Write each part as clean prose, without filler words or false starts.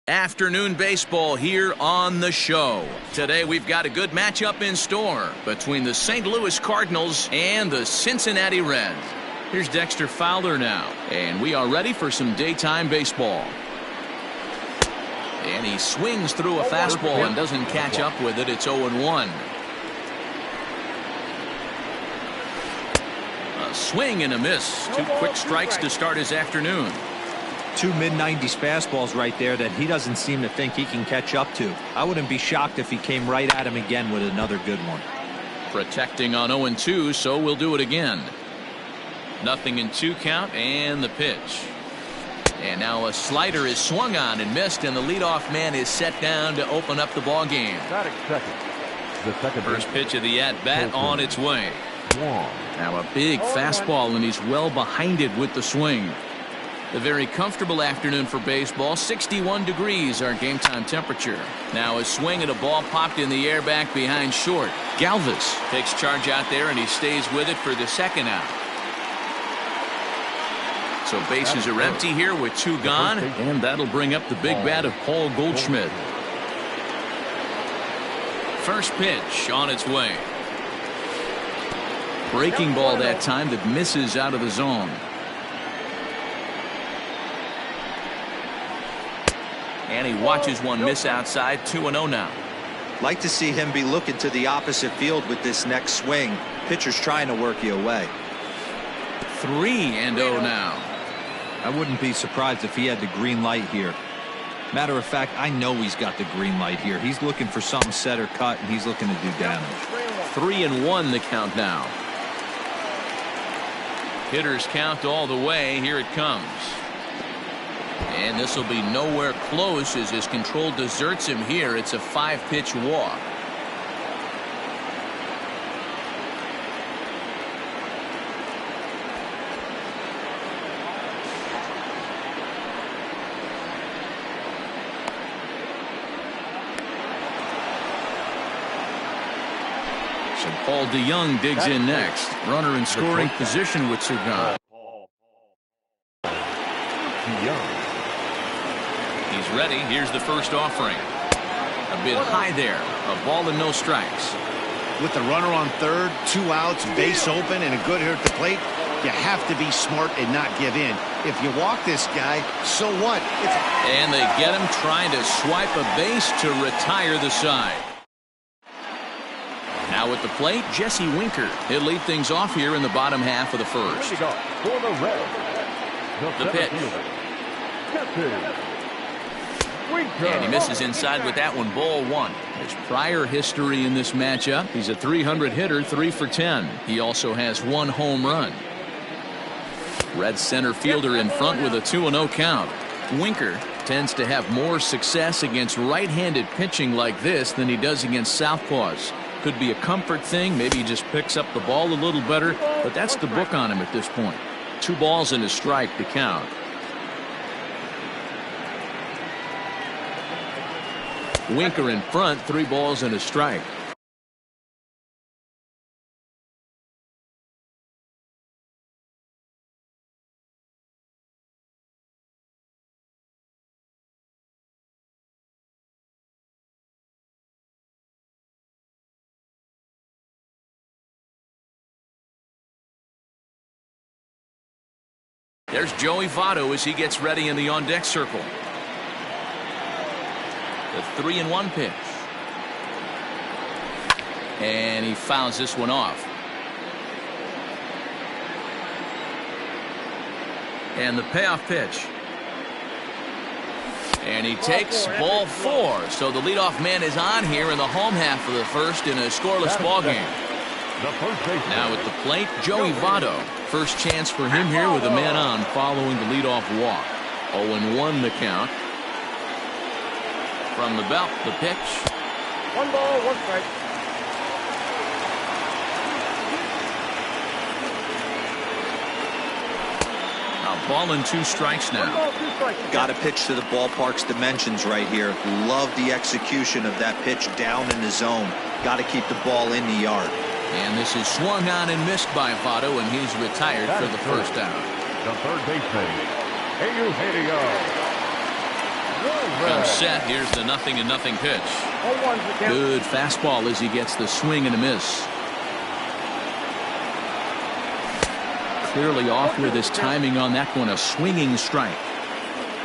Afternoon baseball here on the show. Today we've got a good matchup in store between the St. Louis Cardinals and the Cincinnati Reds. Here's Dexter Fowler now, and we are ready for some daytime baseball. And he swings through a fastball and doesn't catch up with it. It's 0-1. A swing and a miss. Two quick strikes to start his afternoon. Two mid-90s fastballs right there that he doesn't seem to think he can catch up to. I wouldn't be shocked if he came right at him again with another good one. Protecting on 0-2, so we'll do it again. 0-2 count, and the pitch. And now a slider is swung on and missed, and the leadoff man is set down to open up the ball game. First pitch of the at-bat on its way. Now a big fastball, and he's well behind it with the swing. A very comfortable afternoon for baseball. 61 degrees our game time temperature. Now a swing and a ball popped in the air back behind short. Galvis takes charge out there, and he stays with it for the second out. So bases are empty here with two gone, and that'll bring up the big bat of Paul Goldschmidt. First pitch on its way. Breaking ball that time that misses out of the zone. And he watches one miss outside. 2-0 now. Like to see him be looking to the opposite field with this next swing. Pitcher's trying to work you away. 3-0 now. I wouldn't be surprised if he had the green light here. Matter of fact, I know he's got the green light here. He's looking for something set or cut, and he's looking to do damage. 3-1 the count now. Hitters count all the way. Here it comes. And this will be nowhere close as his control deserts him here. It's a 5-pitch walk. So Paul DeYoung digs in next. Runner in scoring position with two gone. He's ready. Here's the first offering. A bit high there. A ball and no strikes. With the runner on third, 2 outs, base open, and a good hitter at the plate, you have to be smart and not give in. If you walk this guy, so what? And they get him trying to swipe a base to retire the side. Now at the plate, Jesse Winker. He'll lead things off here in the bottom half of the first. The pitch. And he misses inside with that one. Ball one. His prior history in this matchup, he's a 300 hitter, 3 for 10. He also has 1 home run. Red center fielder in front with a 2-0 count. Winker tends to have more success against right-handed pitching like this than he does against southpaws. Could be a comfort thing. Maybe he just picks up the ball a little better, but that's the book on him at this point. 2 balls and a strike to count. Winker in front, 3 balls and a strike. There's Joey Votto as he gets ready in the on-deck circle. The 3-1 pitch. And he fouls this one off. And the payoff pitch. And he takes ball 4. So the leadoff man is on here in the home half of the first in a scoreless ball game. Now at the plate, Joey Votto. First chance for him here with a man on following the leadoff walk. 0-1 the count. From the belt, the pitch. 1 ball, 1 strike. A ball and 2 strikes now. 1 ball, 2 strikes. Got to pitch to the ballpark's dimensions right here. Love the execution of that pitch down in the zone. Got to keep the ball in the yard. And this is swung on and missed by Votto, and he's retired for the first out. The third baseman, Eugenio Comes set. Here's the 0-0 pitch. 0-1 the count. Good fastball as he gets the swing and a miss. Clearly off with his timing on that one. A swinging strike.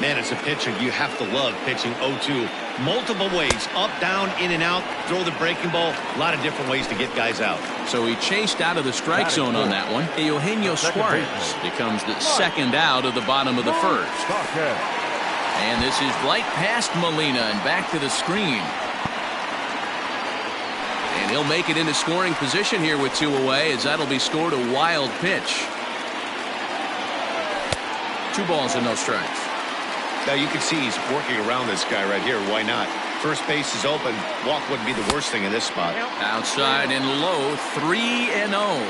Man, as a pitcher, you have to love pitching 0-2. Multiple ways, up, down, in and out, throw the breaking ball. A lot of different ways to get guys out. So he chased out of the strike zone on that one. Eugenio Suarez becomes the second out of the bottom of the first. And this is Blight past Molina and back to the screen. And he'll make it into scoring position here with 2 away, as that'll be scored a wild pitch. 2 balls and no strikes. Now you can see he's working around this guy right here. Why not? First base is open. Walk wouldn't be the worst thing in this spot. Outside and low, 3-0.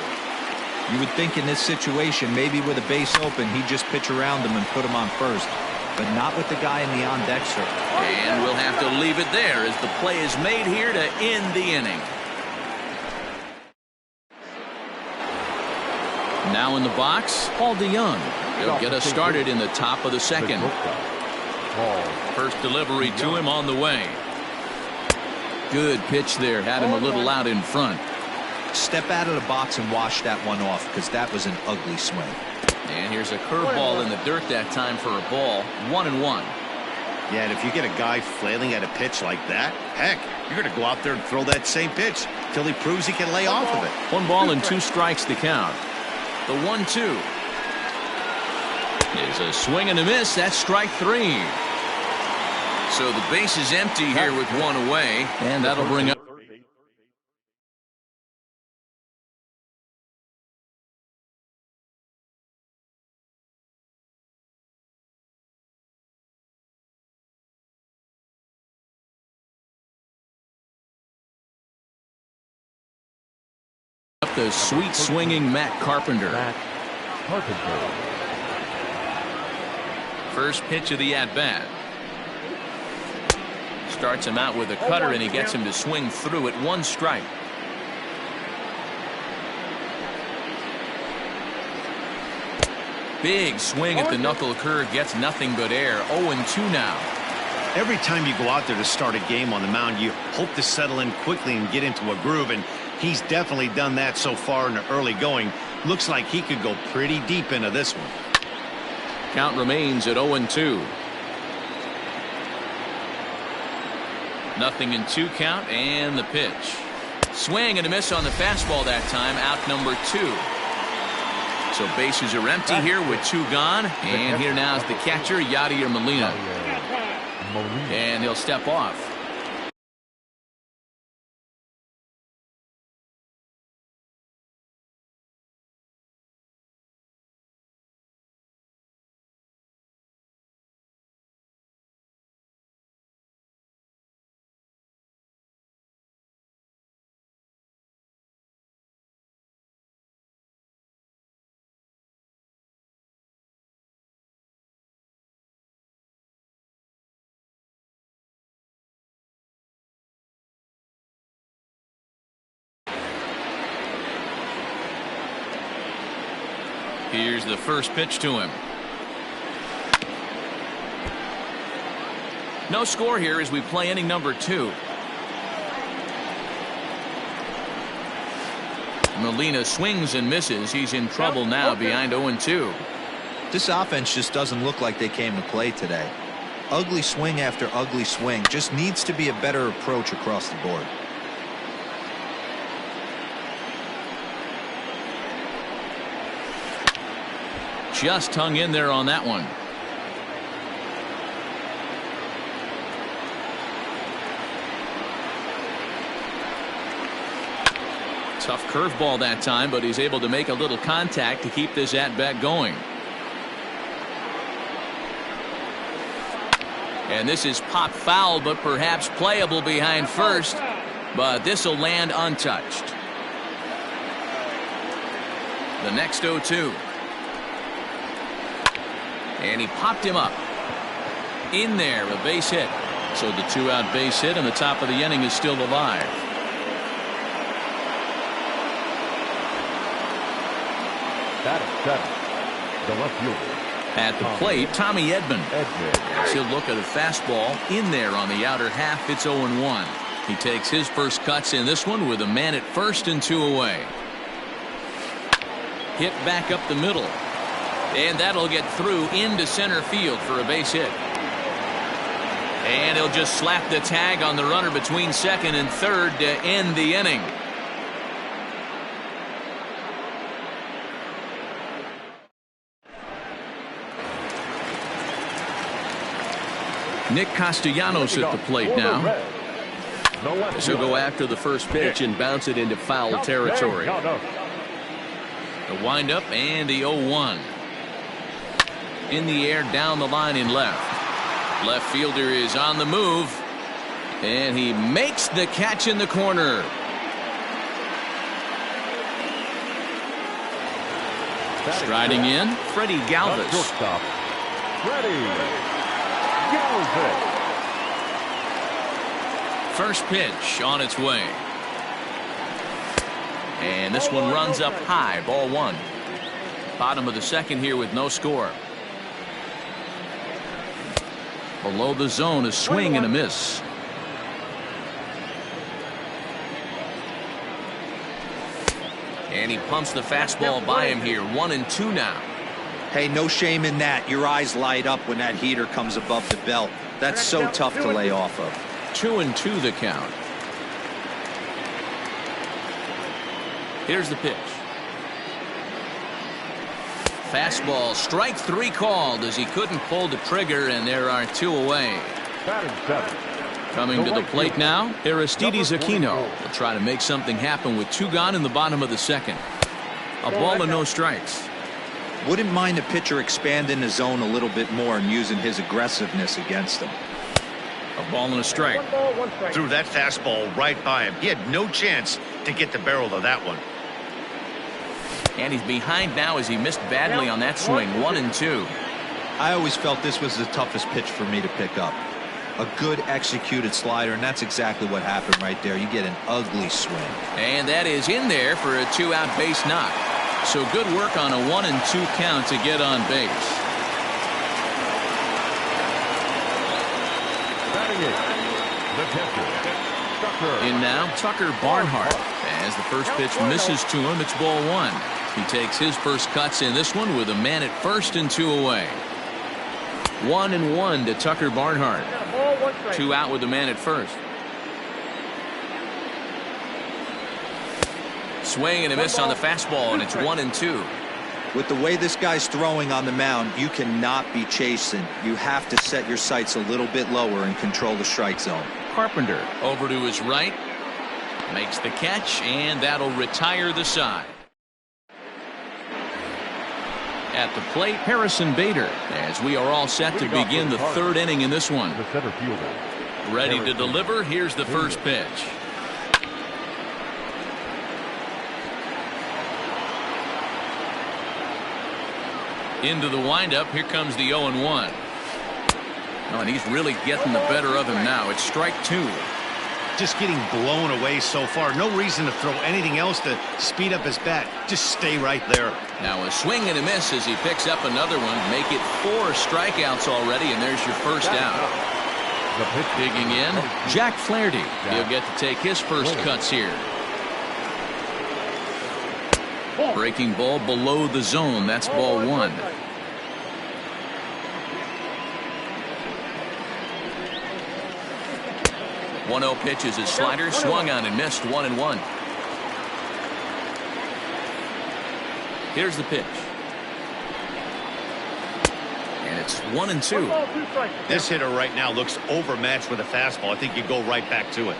You would think in this situation, maybe with a base open, he'd just pitch around him and put him on first. But not with the guy in the on-deck circle. And we'll have to leave it there as the play is made here to end the inning. Now in the box, Paul DeJong. He'll get us started in the top of the second. First delivery to him on the way. Good pitch there. Had him a little out in front. Step out of the box and wash that one off, because that was an ugly swing. And here's a curveball in the dirt that time for a ball. 1-1. Yeah, and if you get a guy flailing at a pitch like that, heck, you're going to go out there and throw that same pitch till he proves he can lay off of it. 1 ball and 2 strikes to count. The 1-2 is a swing and a miss. That's strike 3. So the base is empty here with 1 away, and that'll bring up the sweet swinging Matt Carpenter. First pitch of the at-bat. Starts him out with a cutter, and he gets him to swing through it. 1 strike. Big swing at the knuckle curve, gets nothing but air. 0-2 now. Every time you go out there to start a game on the mound, you hope to settle in quickly and get into a groove, and he's definitely done that so far in the early going. Looks like he could go pretty deep into this one. Count remains at 0-2. 0-2 count, and the pitch. Swing and a miss on the fastball that time. Out number 2. So bases are empty here with 2 gone. And here now is the catcher, Yadier Molina. And he'll step off. Here's the first pitch to him. No score here as we play inning number 2. Molina swings and misses. He's in trouble now behind 0-2. This offense just doesn't look like they came to play today. Ugly swing after ugly swing. Just needs to be a better approach across the board. Just hung in there on that one. Tough curveball that time, but he's able to make a little contact to keep this at-bat going. And this is pop foul, but perhaps playable behind first. But this will land untouched. The next 0-2. And he popped him up. In there, a base hit. So the 2-out base hit, and the top of the inning is still alive. That is 7. The left fielder, At the plate, Tommy Edman. He'll look at a fastball in there on the outer half. It's 0-1. He takes his first cuts in this one with a man at first and 2 away. Hit back up the middle. And that'll get through into center field for a base hit. And he'll just slap the tag on the runner between second and third to end the inning. Nick Castellanos at the plate now. So go after the first pitch and bounce it into foul territory. The windup and the 0-1. In the air down the line in left. Left fielder is on the move. And he makes the catch in the corner. Striding in, Freddie Galvis. First pitch on its way. And this one runs up high, ball 1. Bottom of the second here with no score. Below the zone, a swing and a miss. And he pumps the fastball by him here. 1-2 now. Hey, no shame in that. Your eyes light up when that heater comes above the belt. That's so tough to lay off of. 2-2 the count. Here's the pitch. Fastball, strike 3 called as he couldn't pull the trigger, and there are 2 away. Coming to the plate now, Aristides Aquino will try to make something happen with 2 gone in the bottom of the second. A ball and no strikes. Wouldn't mind the pitcher expanding the zone a little bit more and using his aggressiveness against him. A ball and a strike. Threw that fastball right by him. He had no chance to get the barrel of that one. And he's behind now as he missed badly on that swing. 1-2. I always felt this was the toughest pitch for me to pick up. A good executed slider, and that's exactly what happened right there. You get an ugly swing. And that is in there for a 2-out base knock. So good work on a 1-2 count to get on base. In now, Tucker Barnhart. As the first pitch misses to him, it's ball 1. He takes his first cuts in this one with a man at first and 2 away. 1-1 to Tucker Barnhart. 2 out with the man at first. Swing and a miss on the fastball, and it's 1-2. With the way this guy's throwing on the mound, you cannot be chasing. You have to set your sights a little bit lower and control the strike zone. Carpenter over to his right. Makes the catch, and that'll retire the side. At the plate, Harrison Bader, as we are all set to begin the 3rd inning in this one. Ready to deliver. Here's the first pitch. Into the windup. Here comes the 0-1. Oh, and he's really getting the better of him now. It's strike 2. Just getting blown away so far. No reason to throw anything else to speed up his bat. Just stay right there. Now a swing and a miss as he picks up another one. Make it 4 strikeouts already, and there's your first out. Digging in, Jack Flaherty. He'll get to take his first cuts here. Breaking ball below the zone. That's ball 1. One-0 pitch is his slider, swung on and missed. 1-1. Here's the pitch. And it's 1-2. This hitter right now looks overmatched with a fastball. I think you go right back to it.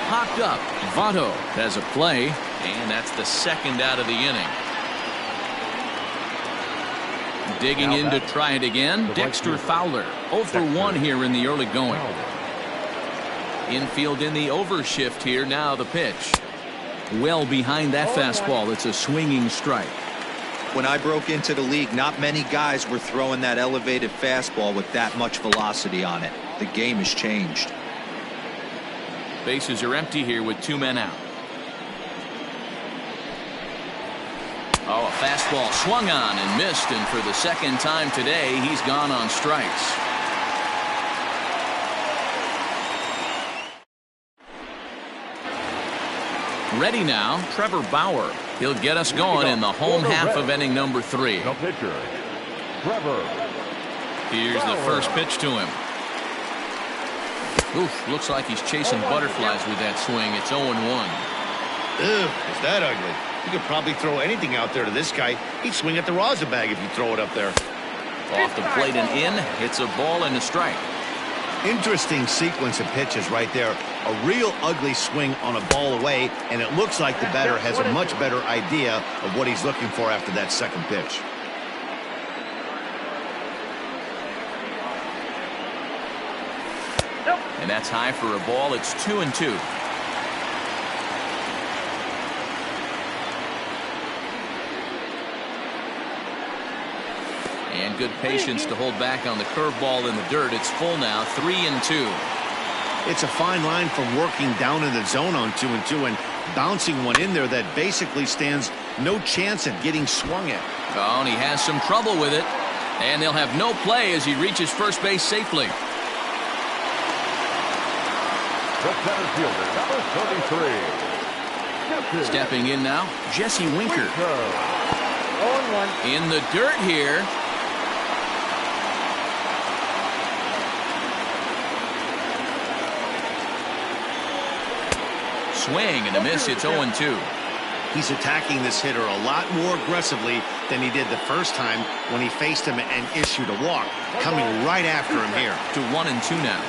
Popped up. Votto has a play, and that's the 2nd out of the inning. Digging in to try it again, Dexter Fowler. 0 for 1 here in the early going. Infield in the overshift here. Now the pitch. Well behind that fastball. It's a swinging strike. When I broke into the league, not many guys were throwing that elevated fastball with that much velocity on it. The game has changed. Bases are empty here with 2 men out. Oh, a fastball swung on and missed, and for the second time today, he's gone on strikes. Ready now, Trevor Bauer. He'll get us going in the home half of inning number 3. The pitcher, Trevor. Here's the first pitch to him. Oof, looks like he's chasing butterflies with that swing. It's 0-1. Ugh, is that ugly? You could probably throw anything out there to this guy. He'd swing at the rosin bag if you throw it up there. Off the plate and in. It's a ball and a strike. Interesting sequence of pitches right there. A real ugly swing on a ball away, and it looks like the batter has a much better idea of what he's looking for after that second pitch. And that's high for a ball. It's 2-2. And good patience to hold back on the curveball in the dirt. It's full now, 3-2. It's a fine line from working down in the zone on 2-2 and bouncing one in there that basically stands no chance at getting swung at. Oh, and he has some trouble with it. And they'll have no play as he reaches first base safely. The center fielder, number 33. Stepping in now, Jesse Winker. 0-1. In the dirt here. Swing and a miss. It's 0-2. He's attacking this hitter a lot more aggressively than he did the first time when he faced him and issued a walk. Coming right after him here. To 1-2 now.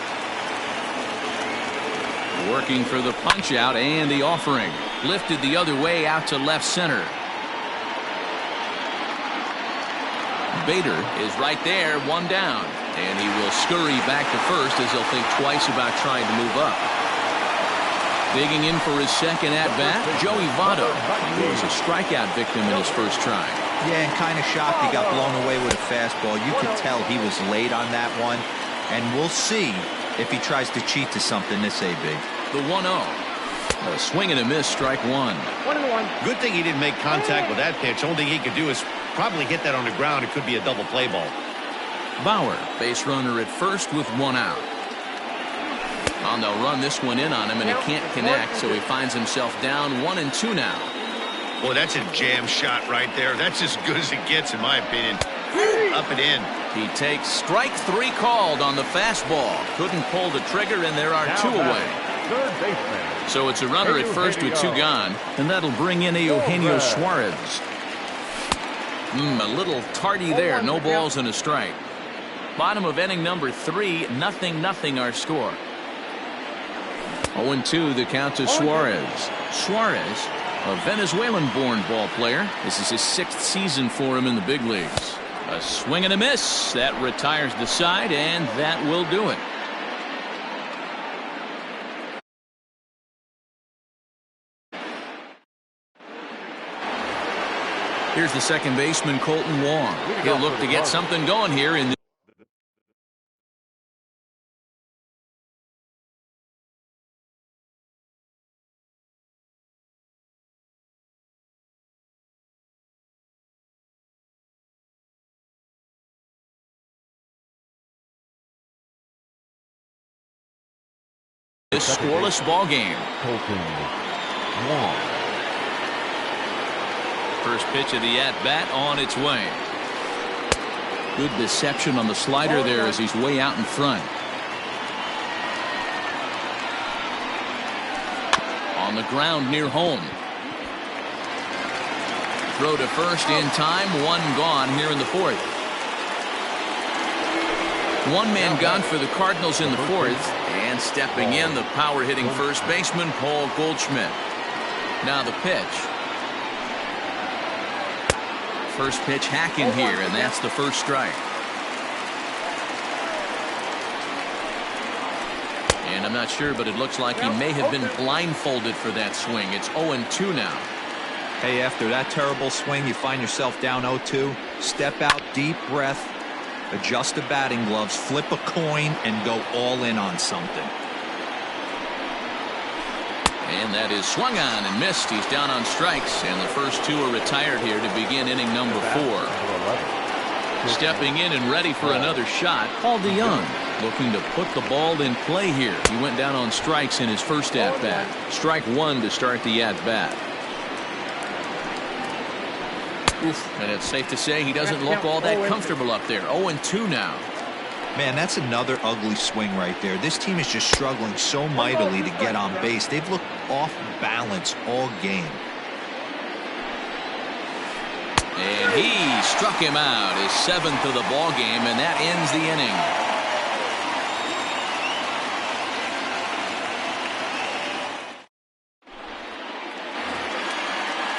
Working for the punch out and the offering. Lifted the other way out to left center. Bader is right there, one down. And he will scurry back to first as he'll think twice about trying to move up. Digging in for his second at-bat, Joey Votto. He was a strikeout victim in his first try. Yeah, and kind of shocked he got blown away with a fastball. You could tell he was late on that one. And we'll see if he tries to cheat to something this AB. The 1-0. A swing and a miss, strike 1. 1-1. Good thing he didn't make contact with that pitch. Only thing he could do is probably hit that on the ground. It could be a double play ball. Bauer, base runner at first with 1 out. And they'll run this one in on him, and he can't connect, so he finds himself down 1-2 now. Boy, that's a jam shot right there. That's as good as it gets, in my opinion. Up and in. He takes strike 3 called on the fastball. Couldn't pull the trigger, and there are 2 away. Third baseman. So it's a runner at first with 2 gone, and that'll bring in Eugenio Suarez. A little tardy there. No balls and a strike. Bottom of inning number 3, 0-0 our score. 0-2 the count to Suarez. Suarez, a Venezuelan-born ball player. This is his 6th season for him in the big leagues. A swing and a miss. That retires the side, and that will do it. Here's the second baseman, Colton Wong. He'll look to get something going here in the this scoreless ball game. Colton Wong. First pitch of the at-bat on its way. Good deception on the slider there as he's way out in front. On the ground near home. Throw to first in time. 1 gone here in the 4th. 1 man gone for the Cardinals in the 4th. And stepping in, the power-hitting first baseman, Paul Goldschmidt. Now the pitch. First pitch hacking here, and that's the first strike. And I'm not sure, but it looks like he may have been blindfolded for that swing. It's 0-2 now. Hey, after that terrible swing, you find yourself down 0-2. Step out, deep breath, adjust the batting gloves, flip a coin, and go all in on something. And that is swung on and missed. He's down on strikes, and the first two are retired here to begin inning number 4. Stepping in and ready for another shot, Paul DeYoung, looking to put the ball in play here. He went down on strikes in his first at-bat. Strike one to start the at-bat. And it's safe to say he doesn't look all that comfortable up there. 0-2 now. Man, that's another ugly swing right there. This team is just struggling so mightily to get on base. They've looked off balance all game. And he struck him out, his 7th of the ball game, and that ends the inning.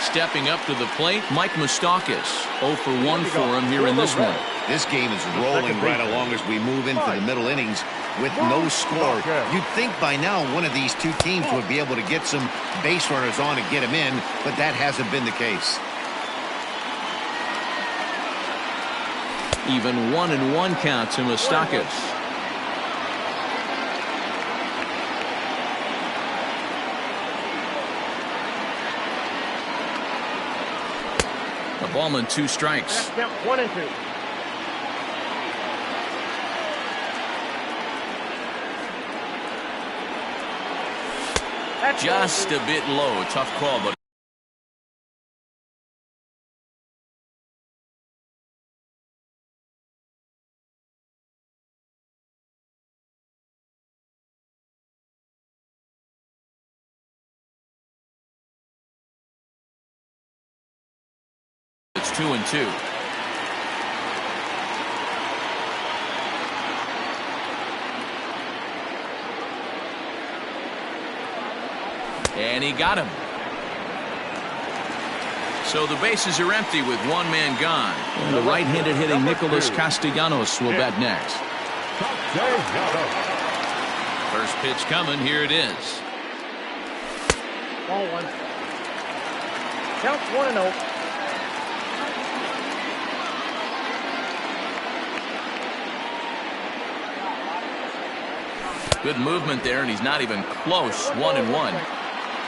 Stepping up to the plate, Mike Moustakas. 0 for 1 for him here in this one. This game is rolling right along as we move into the middle innings with no score. You'd think by now one of these two teams would be able to get some base runners on and get them in, but that hasn't been the case. Even 1-1 count to Moustakas. A ball and 2 strikes. 1-2. Just a bit low. Tough call, but it's 2-2. And he got him. So the bases are empty with one man gone. And the right-handed hitting Nicholas Castellanos will bat next. First pitch coming. Here it is. Ball 1. Counts 1-0. Good movement there, and he's not even close. 1-1.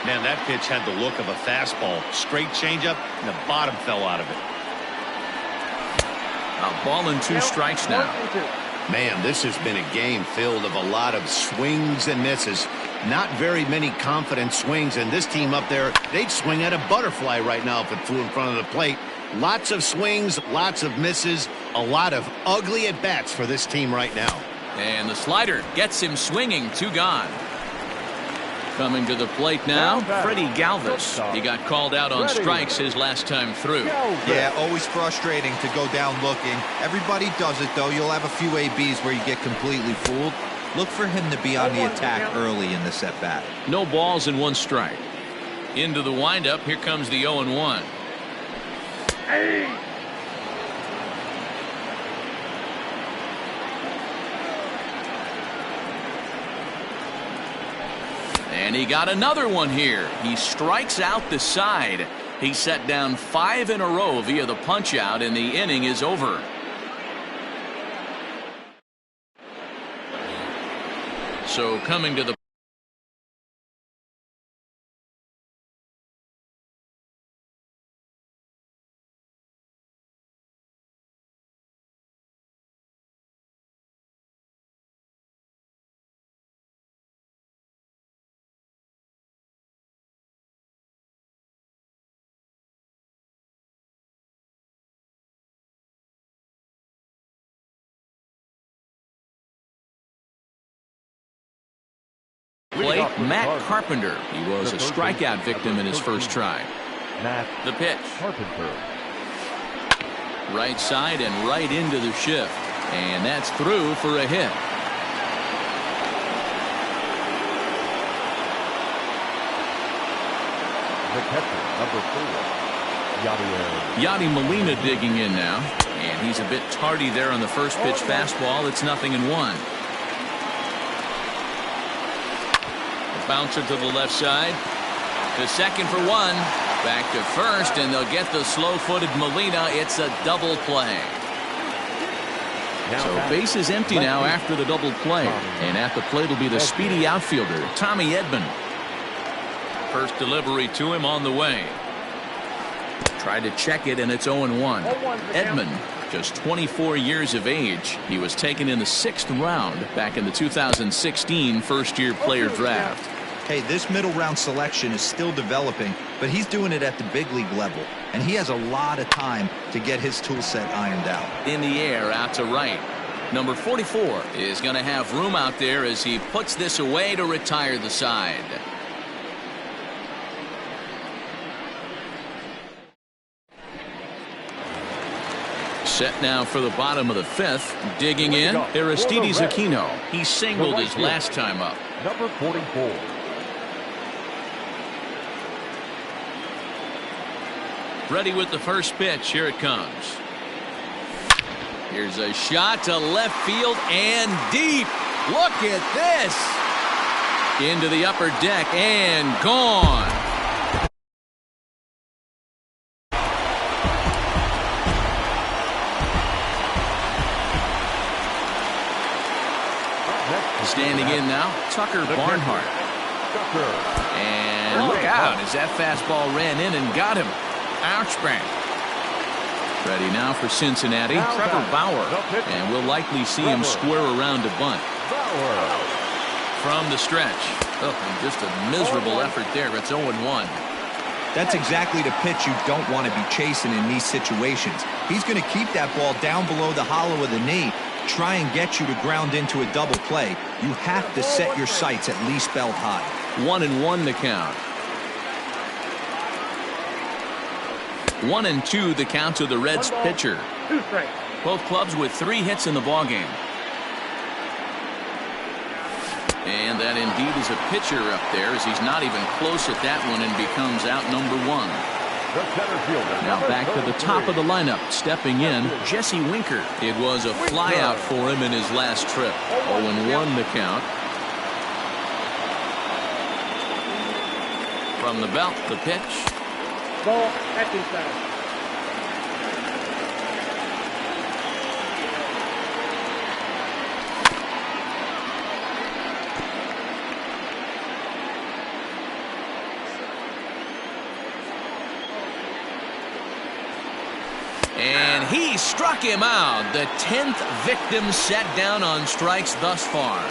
Man, that pitch had the look of a fastball. Straight changeup, and the bottom fell out of it. A ball and 2 strikes now. Man, this has been a game filled of a lot of swings and misses. Not very many confident swings, and this team up there, they'd swing at a butterfly right now if it flew in front of the plate. Lots of swings, lots of misses, a lot of ugly at-bats for this team right now. And the slider gets him swinging. 2 gone. Coming to the plate now, Freddie Galvis. He got called out on strikes his last time through. Yeah, always frustrating to go down looking. Everybody does it, though. You'll have a few ABs where you get completely fooled. Look for him to be on the attack early in this at-bat. No balls and 1 strike. Into the windup. Here comes the 0-1. And he got another one here. He strikes out the side. He set down 5 in a row via the punch out, and the inning is over. So coming to the plate, Matt Carpenter. He was a strikeout victim in his first try. The pitch. Carpenter. Right side and right into the shift. And that's through for a hit. The catcher, number 4, Yadi Molina digging in now. And he's a bit tardy there on the first pitch fastball. It's 0-1. Bouncer to the left side. To second for 1. Back to first, and they'll get the slow-footed Molina. It's a double play. So base is empty now after the double play. And at the plate will be the speedy outfielder, Tommy Edman. First delivery to him on the way. Tried to check it, and it's 0-1. Edman, just 24 years of age. He was taken in the 6th round back in the 2016 first-year player draft. Hey, this middle round selection is still developing, but he's doing it at the big league level, and he has a lot of time to get his tool set ironed out. In the air, out to right. Number 44 is going to have room out there as he puts this away to retire the side. Set now for the bottom of the 5th. Digging in, Aristides Aquino. He singled his last time up. Number 44. Ready with the first pitch. Here it comes. Here's a shot to left field and deep. Look at this. Into the upper deck and gone. Standing in now, Tucker Barnhart. And look out as that fastball ran in and got him. Ouch bang. Ready now for Cincinnati, Trevor Bauer. And we'll likely see him square around to bunt. From the stretch. Oh, just a miserable effort there. It's 0-1. That's exactly the pitch you don't want to be chasing in these situations. He's going to keep that ball down below the hollow of the knee, try and get you to ground into a double play. You have to set your sights at least belt high. 1-1 the count. 1-2 the count to the Reds pitcher. Both clubs with 3 hits in the ballgame. And that indeed is a pitcher up there, as he's not even close at that one and becomes out number 1. Now back to the top of the lineup, stepping in, Jesse Winker. It was a flyout for him in his last trip. 0-1 the count. From the belt, the pitch. Ball back inside. And he struck him out. The 10th victim set down on strikes thus far.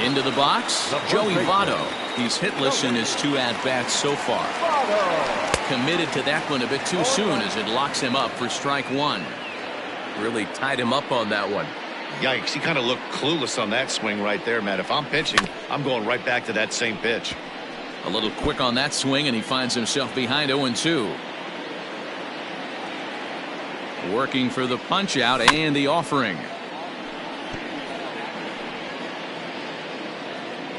Into the box, Joey Votto. He's hitless in his 2 at-bats so far. Committed to that one a bit too soon as it locks him up for strike 1. Really tied him up on that one. Yikes, he kind of looked clueless on that swing right there, Matt. If I'm pitching, I'm going right back to that same pitch. A little quick on that swing, and he finds himself behind 0-2. Working for the punch out and the offering.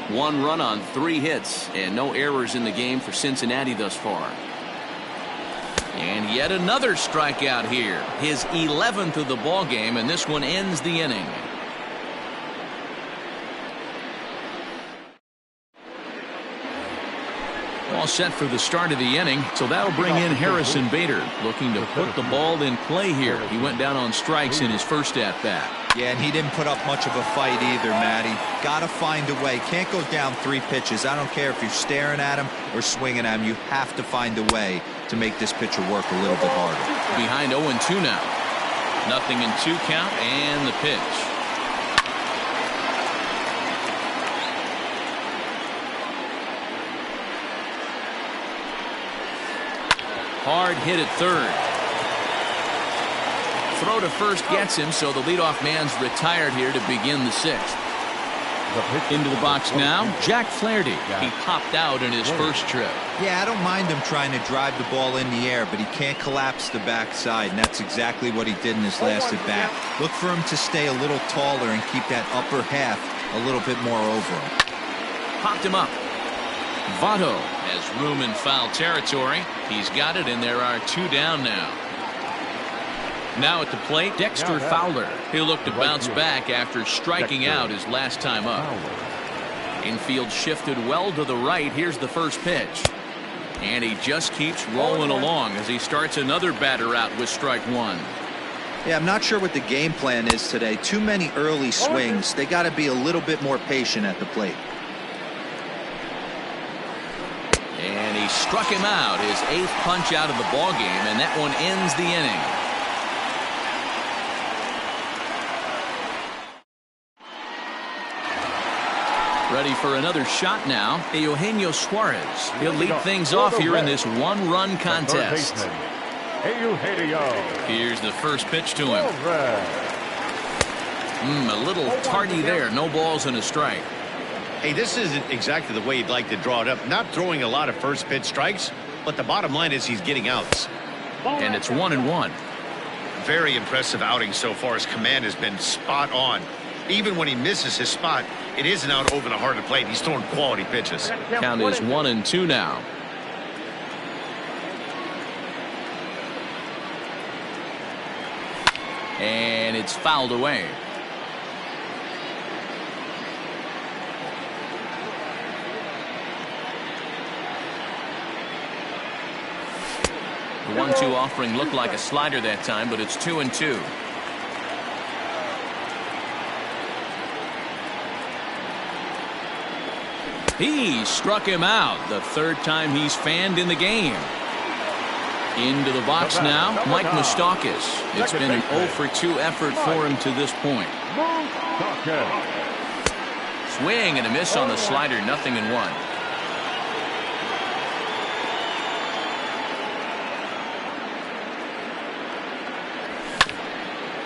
1 run on 3 hits and no errors in the game for Cincinnati thus far. And yet another strikeout here. His 11th of the ball game, and this one ends the inning. All set for the start of the inning, so that'll bring in Harrison Bader, looking to put the ball in play here. He went down on strikes in his first at-bat. Yeah, and he didn't put up much of a fight either, Matty. Got to find a way. Can't go down 3 pitches. I don't care if you're staring at him or swinging at him. You have to find a way to make this pitcher work a little bit harder. Behind 0-2 now. 0-2 count and the pitch. Hard hit at third. Throw to first gets him, so the leadoff man's retired here to begin the 6th. Into the box now, Jack Flaherty. He popped out in his first trip. Yeah, I don't mind him trying to drive the ball in the air, but he can't collapse the backside, and that's exactly what he did in his last at bat. Look for him to stay a little taller and keep that upper half a little bit more over him. Popped him up. Votto has room in foul territory. He's got it, and there are 2 down now. Now at the plate, Dexter Fowler. He'll look to bounce back after striking out his last time up. Infield shifted well to the right. Here's the first pitch. And he just keeps rolling along as he starts another batter out with strike 1. Yeah, I'm not sure what the game plan is today. Too many early swings. They got to be a little bit more patient at the plate. struck him out, his 8th punch out of the ball game, and that one ends the inning. Ready for another shot now, Eugenio Suarez. He'll lead things off here in this one-run contest. Here's the first pitch to him. A little tardy there. No balls and a strike. Hey, this isn't exactly the way you'd like to draw it up. Not throwing a lot of first pitch strikes, but the bottom line is he's getting outs. And it's 1-1. Very impressive outing so far. His command has been spot on. Even when he misses his spot, it isn't out over the heart of the plate. He's throwing quality pitches. Count is 1-2 now. And it's fouled away. The 1-2 offering looked like a slider that time, but it's 2-2. He struck him out, the 3rd time he's fanned in the game. Into the box now, Mike Moustakas. It's been an 0-for-2 effort for him to this point. Swing and a miss on the slider, 0-1.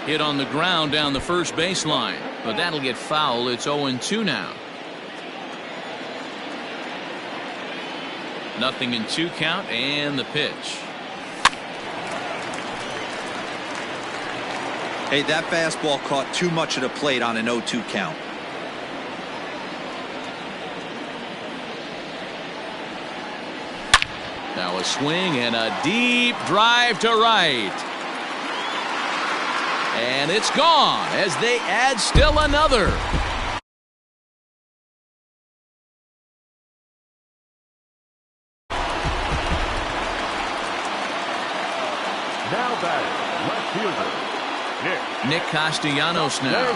Hit on the ground down the first baseline, but that'll get foul. It's 0-2 now. 0-2 count and the pitch. Hey, that fastball caught too much of the plate on an 0-2 count. Now a swing and a deep drive to right. And it's gone as they add still another. Now batting, left fielder, Nick Castellanos now.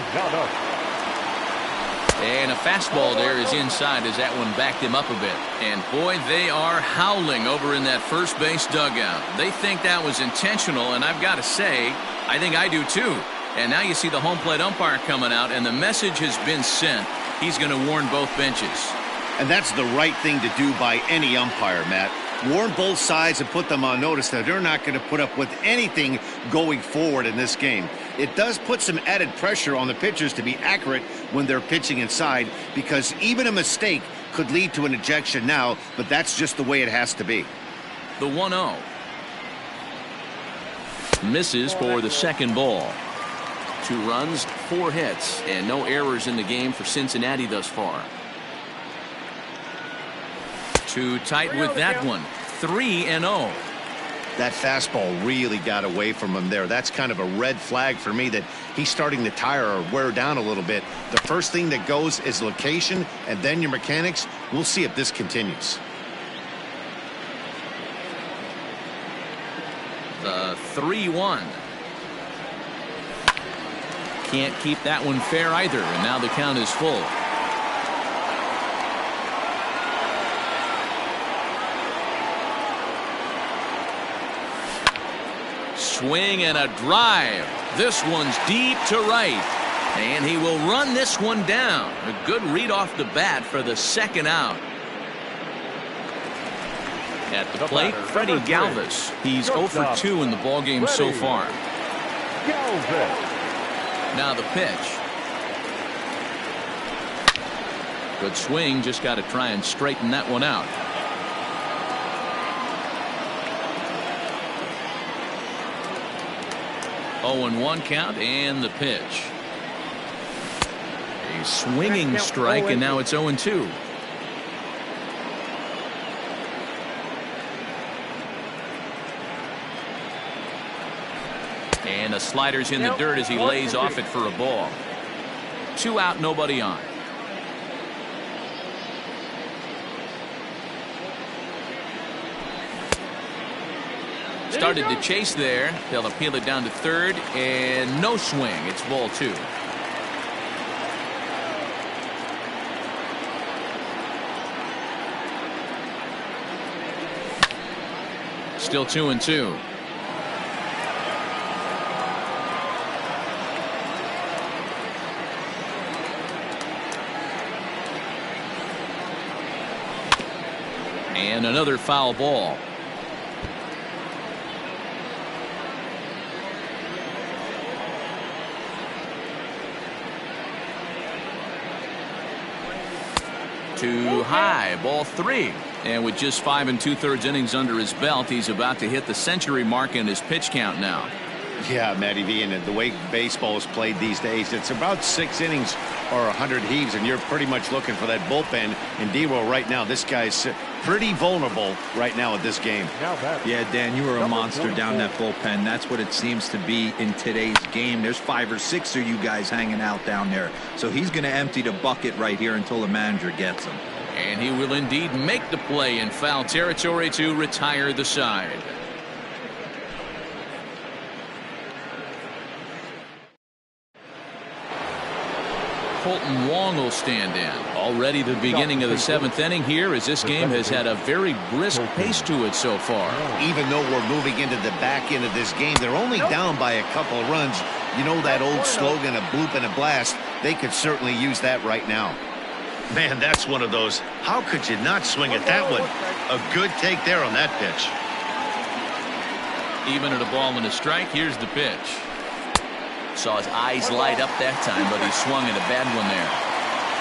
And a fastball there is inside as that one backed him up a bit. And boy, they are howling over in that first base dugout. They think that was intentional, and I've got to say, I think I do too. And now you see the home plate umpire coming out, and the message has been sent. He's going to warn both benches. And that's the right thing to do by any umpire, Matt. Warn both sides and put them on notice that they're not going to put up with anything going forward in this game. It does put some added pressure on the pitchers to be accurate when they're pitching inside, because even a mistake could lead to an ejection now, but that's just the way it has to be. The 1-0. Misses for the second ball. 2 runs, 4 hits, and no errors in the game for Cincinnati thus far. Too tight with that one. 3-0. That fastball really got away from him there. That's kind of a red flag for me that he's starting to tire or wear down a little bit. The first thing that goes is location and then your mechanics. We'll see if this continues. The 3-1. Can't keep that one fair either, and now the count is full. Swing and a drive. This one's deep to right. And he will run this one down. A good read off the bat for the second out. At the plate, Freddie Galvis. He's 0 for 2 in the ballgame so far. Now the pitch. Good swing. Just got to try and straighten that one out. Oh, and 1 count and the pitch. A swinging strike, and now it's 0-2. And the slider's in the dirt as he lays off it for a ball. 2 out, nobody on. Started to chase there. They'll appeal it down to third, and no swing. It's ball 2. still 2-2. And another foul ball. Too high, ball 3. And with just 5 2/3 innings under his belt, he's about to hit the century mark in his pitch count now. Yeah, Matty V, and the way baseball is played these days, it's about 6 innings or 100 heaves, and you're pretty much looking for that bullpen. And D-Roll right now, this guy's pretty vulnerable right now at this game. Yeah, Dan, you were a monster down that bullpen. That's what it seems to be in today's game. There's 5 or 6 of you guys hanging out down there. So he's going to empty the bucket right here until the manager gets him. And he will indeed make the play in foul territory to retire the side. Colton Wong will stand in. Already the beginning of the 7th inning here, as this game has had a very brisk pace to it so far. Even though we're moving into the back end of this game, they're only down by a couple of runs. You know that old slogan, a bloop and a blast. They could certainly use that right now. Man, that's one of those. How could you not swing at that one? A good take there on that pitch. Even at a ball and a strike, here's the pitch. Saw his eyes light up that time, but he swung at a bad one there.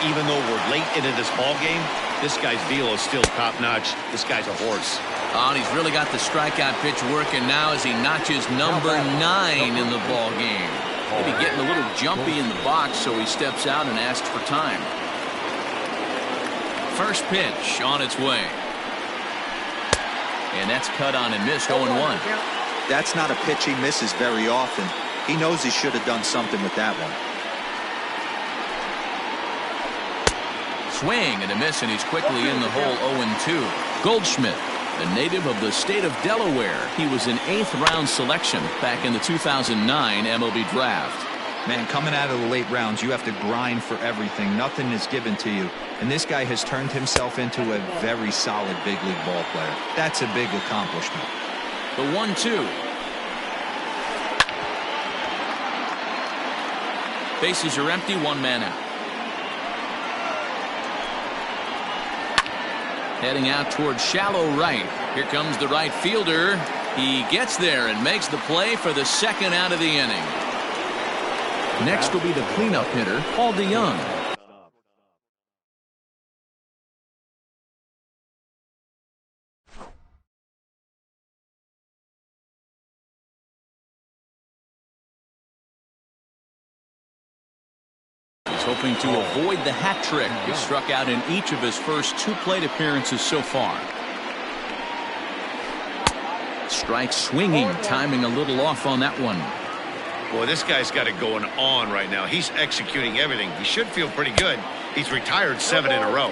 Even though we're late into this ball game, this guy's velo is still top-notch. This guy's a horse. Oh, and he's really got the strikeout pitch working now as he notches number 9 in the ball game. Maybe getting a little jumpy in the box, so he steps out and asks for time. First pitch on its way. And that's cut on and missed, 0-1. That's not a pitch he misses very often. He knows he should have done something with that one. Swing and a miss, and he's quickly in the hole. 0-2. Goldschmidt, a native of the state of Delaware. He was an 8th-round selection back in the 2009 MLB draft. Man, coming out of the late rounds, you have to grind for everything. Nothing is given to you. And this guy has turned himself into a very solid big league ball player. That's a big accomplishment. The 1-2. Bases are empty, 1 man out. Heading out towards shallow right. Here comes the right fielder. He gets there and makes the play for the 2nd out of the inning. Next will be the cleanup hitter, Paul DeYoung. Hoping to avoid the hat trick. He struck out in each of his first 2 plate appearances so far. Strike swinging, timing a little off on that one. Boy, this guy's got it going on right now. He's executing everything. He should feel pretty good. He's retired 7 in a row.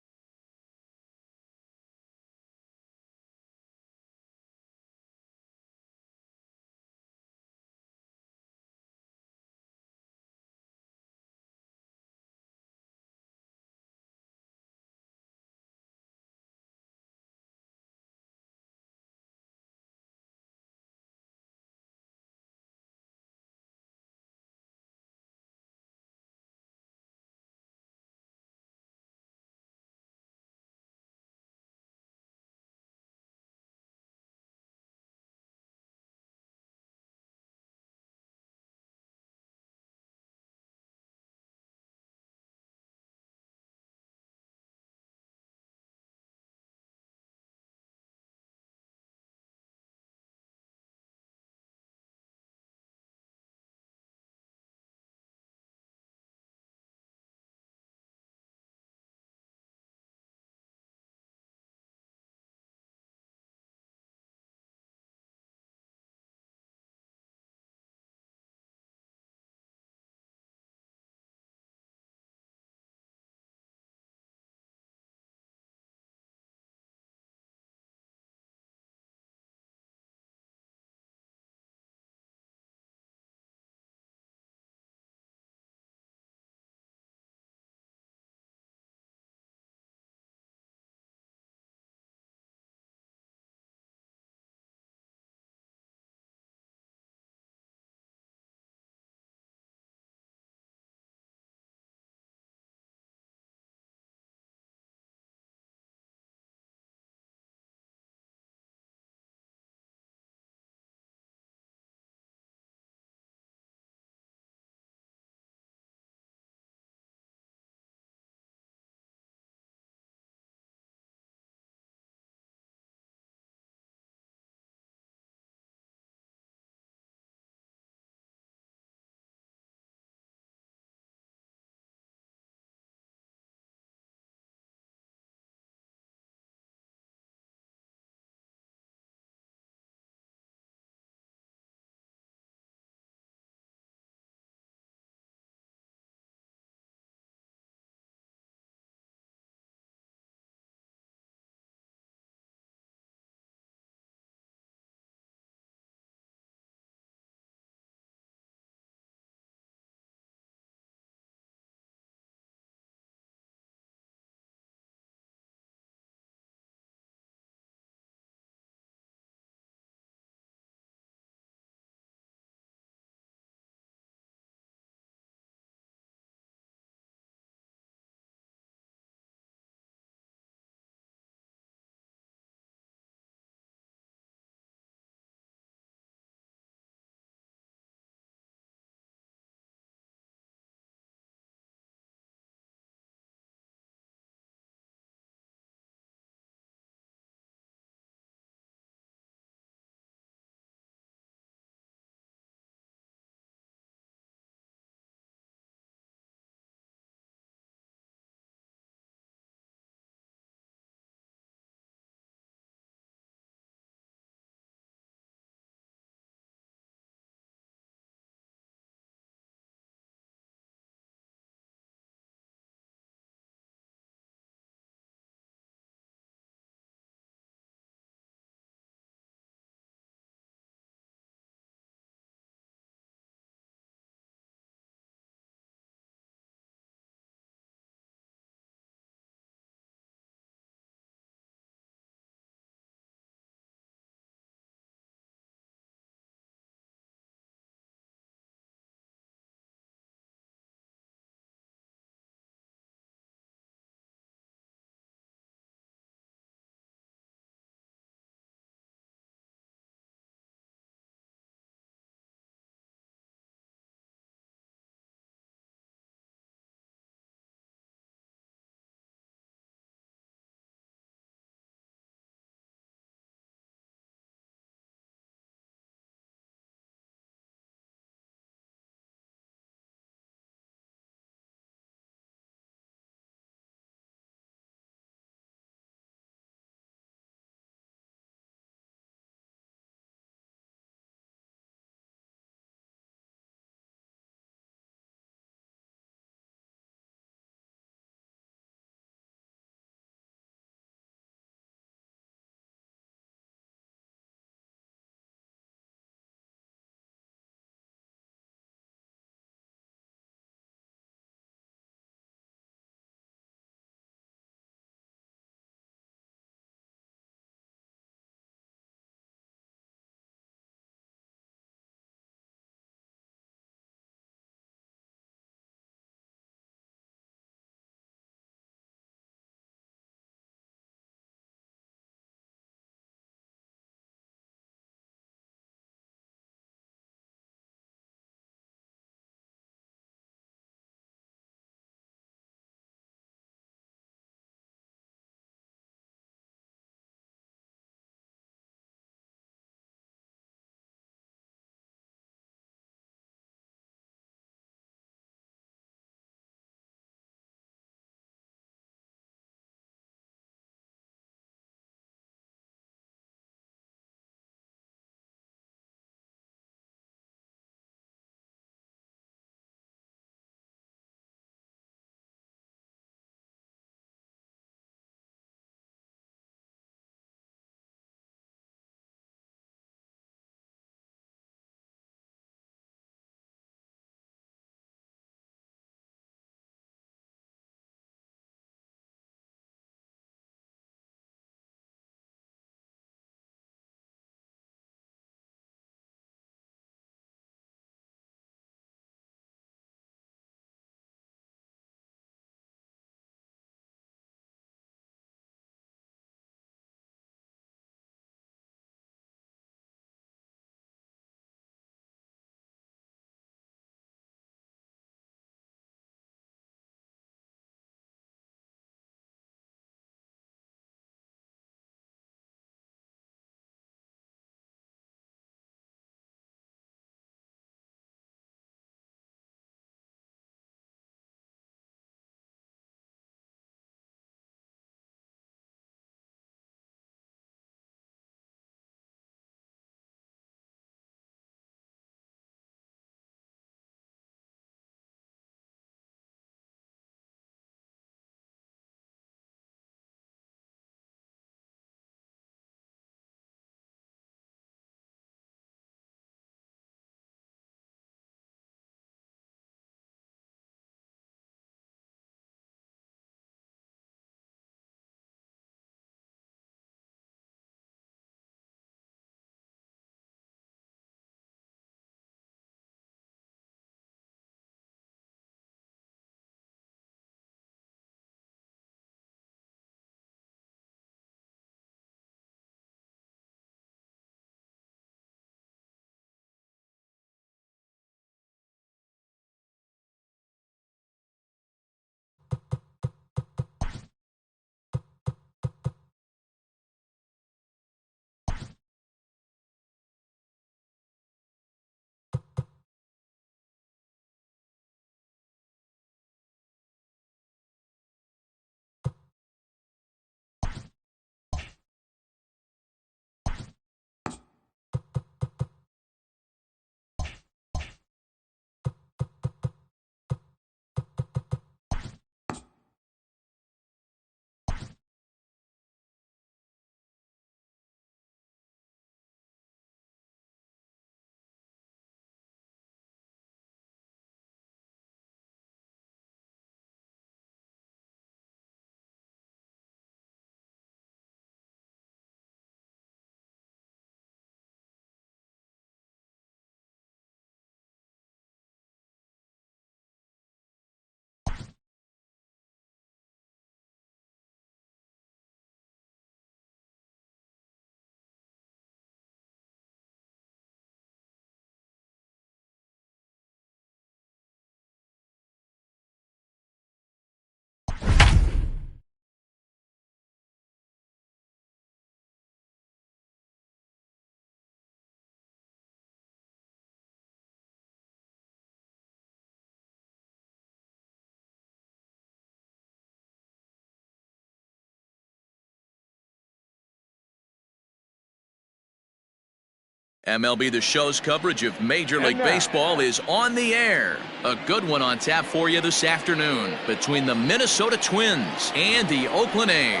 MLB The Show's coverage of Major League Baseball is on the air. A good one on tap for you this afternoon between the Minnesota Twins and the Oakland A's.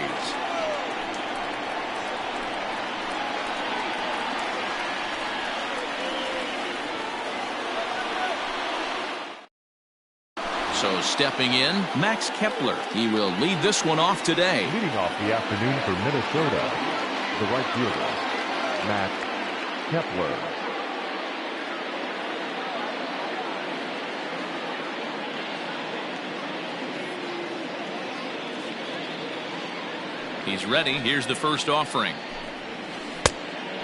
So stepping in, Max Kepler. He will lead this one off today. Leading off the afternoon for Minnesota, the right fielder, Max Kepler. He's ready. Here's the first offering.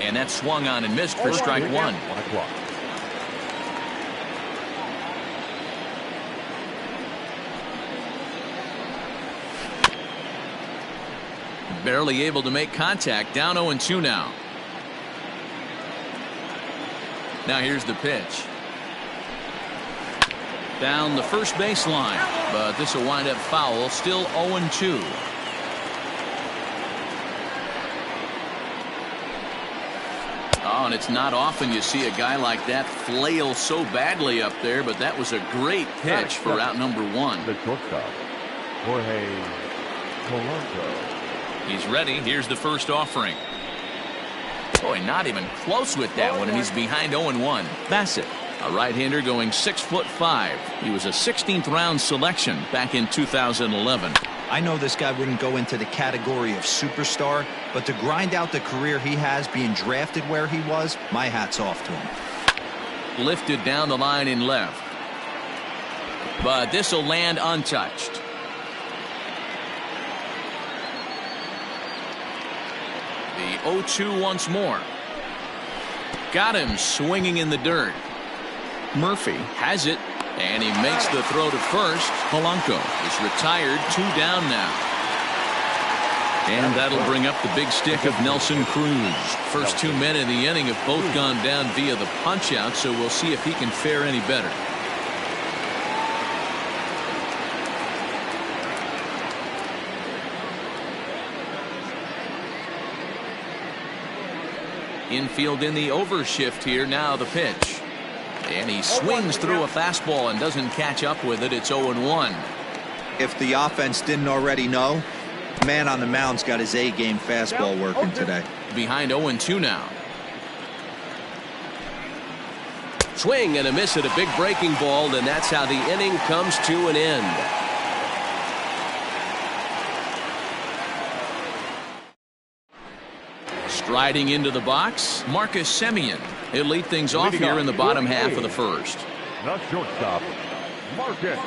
And that swung on and missed for strike one. 1 o'clock. Barely able to make contact. Down 0-2 now. Now here's the pitch. Down the first baseline. But this will wind up foul. Still 0-2. Oh, and it's not often you see a guy like that flail so badly up there, but that was a great pitch for out number one. The shortstop, Jorge Polanco. He's ready. Here's the first offering. Boy, not even close with that one, and he's behind 0-1. Bassett, a right-hander going 6'5". He was a 16th round selection back in 2011. I know this guy wouldn't go into the category of superstar, but to grind out the career he has being drafted where he was, my hat's off to him. Lifted down the line in left. But this will land untouched. The 0-2 once more. Got him swinging in the dirt. Murphy has it, and he makes the throw to first. Polanco is retired, 2 down now. And that'll bring up the big stick of Nelson Cruz. First 2 men in the inning have both gone down via the punch-out, so we'll see if he can fare any better. Infield in the overshift here. Now the pitch. And he swings through a fastball and doesn't catch up with it. It's 0-1. If the offense didn't already know, the man on the mound's got his A-game fastball working today. Behind 0-2 now. Swing and a miss at a big breaking ball, and that's how the inning comes to an end. Striding into the box, Marcus Semien. He'll lead things off here in the bottom half of the first. The shortstop, Marcus.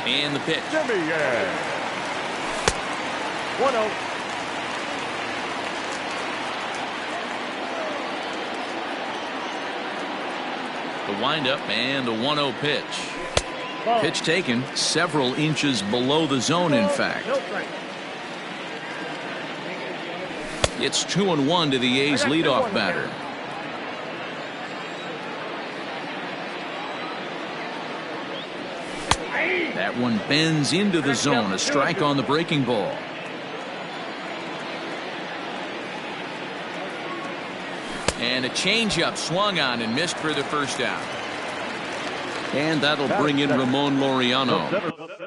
And the pitch. Semien. 1-0. The windup and the 1-0 pitch. Pitch taken several inches below the zone, in fact. It's 2-1 to the A's leadoff batter. That one bends into the zone. A strike on the breaking ball. And a changeup swung on and missed for the first out. And that'll bring in Ramon Laureano.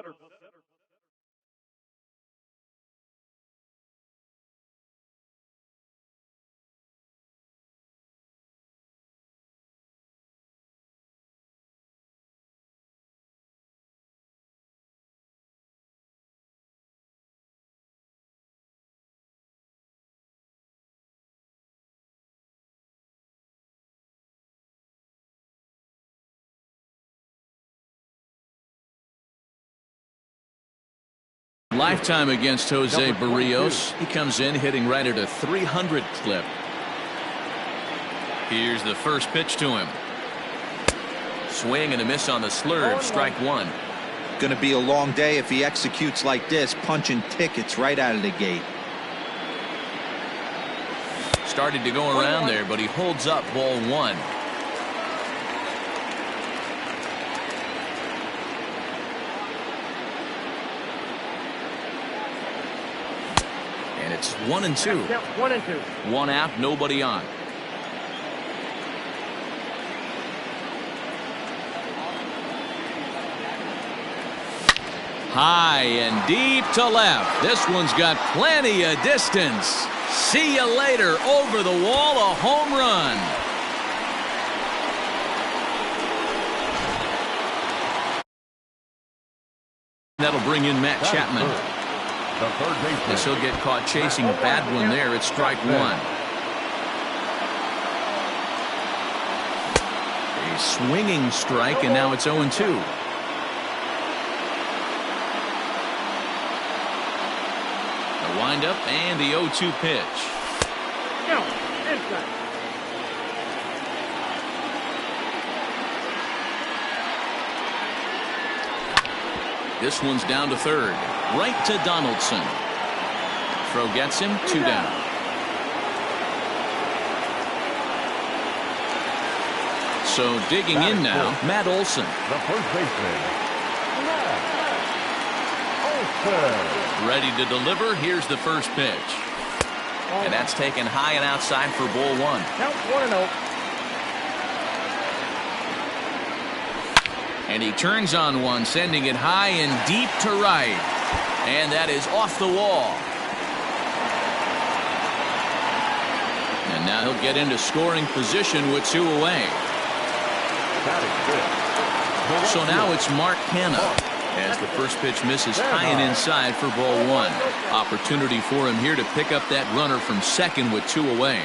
Lifetime against Jose Barrios. He comes in hitting right at a 300 clip. Here's the first pitch to him. Swing and a miss on the slurve. Strike one. Going to be a long day if he executes like this, punching tickets right out of the gate. Started to go around there, but he holds up ball one. And it's 1-2. 1-2. One out, nobody on. High and deep to left. This one's got plenty of distance. See you later. Over the wall, a home run. That'll bring in Matt Chapman. The third baseman. As he'll get caught chasing a bad one there. It's strike one. A swinging strike, and now it's 0-2. The windup and the 0-2 pitch. No, inside. This one's down to third. Right to Donaldson. Throw gets him, 2 down. So digging in now, Matt Olson. The first baseman, Matt Olson. Ready to deliver. Here's the first pitch. And that's taken high and outside for ball 1. Count 1-0. And he turns on one, sending it high and deep to right. And that is off the wall. And now he'll get into scoring position with 2 away. So now it's Mark Hanna as the first pitch misses high and inside for ball 1. Opportunity for him here to pick up that runner from second with 2 away.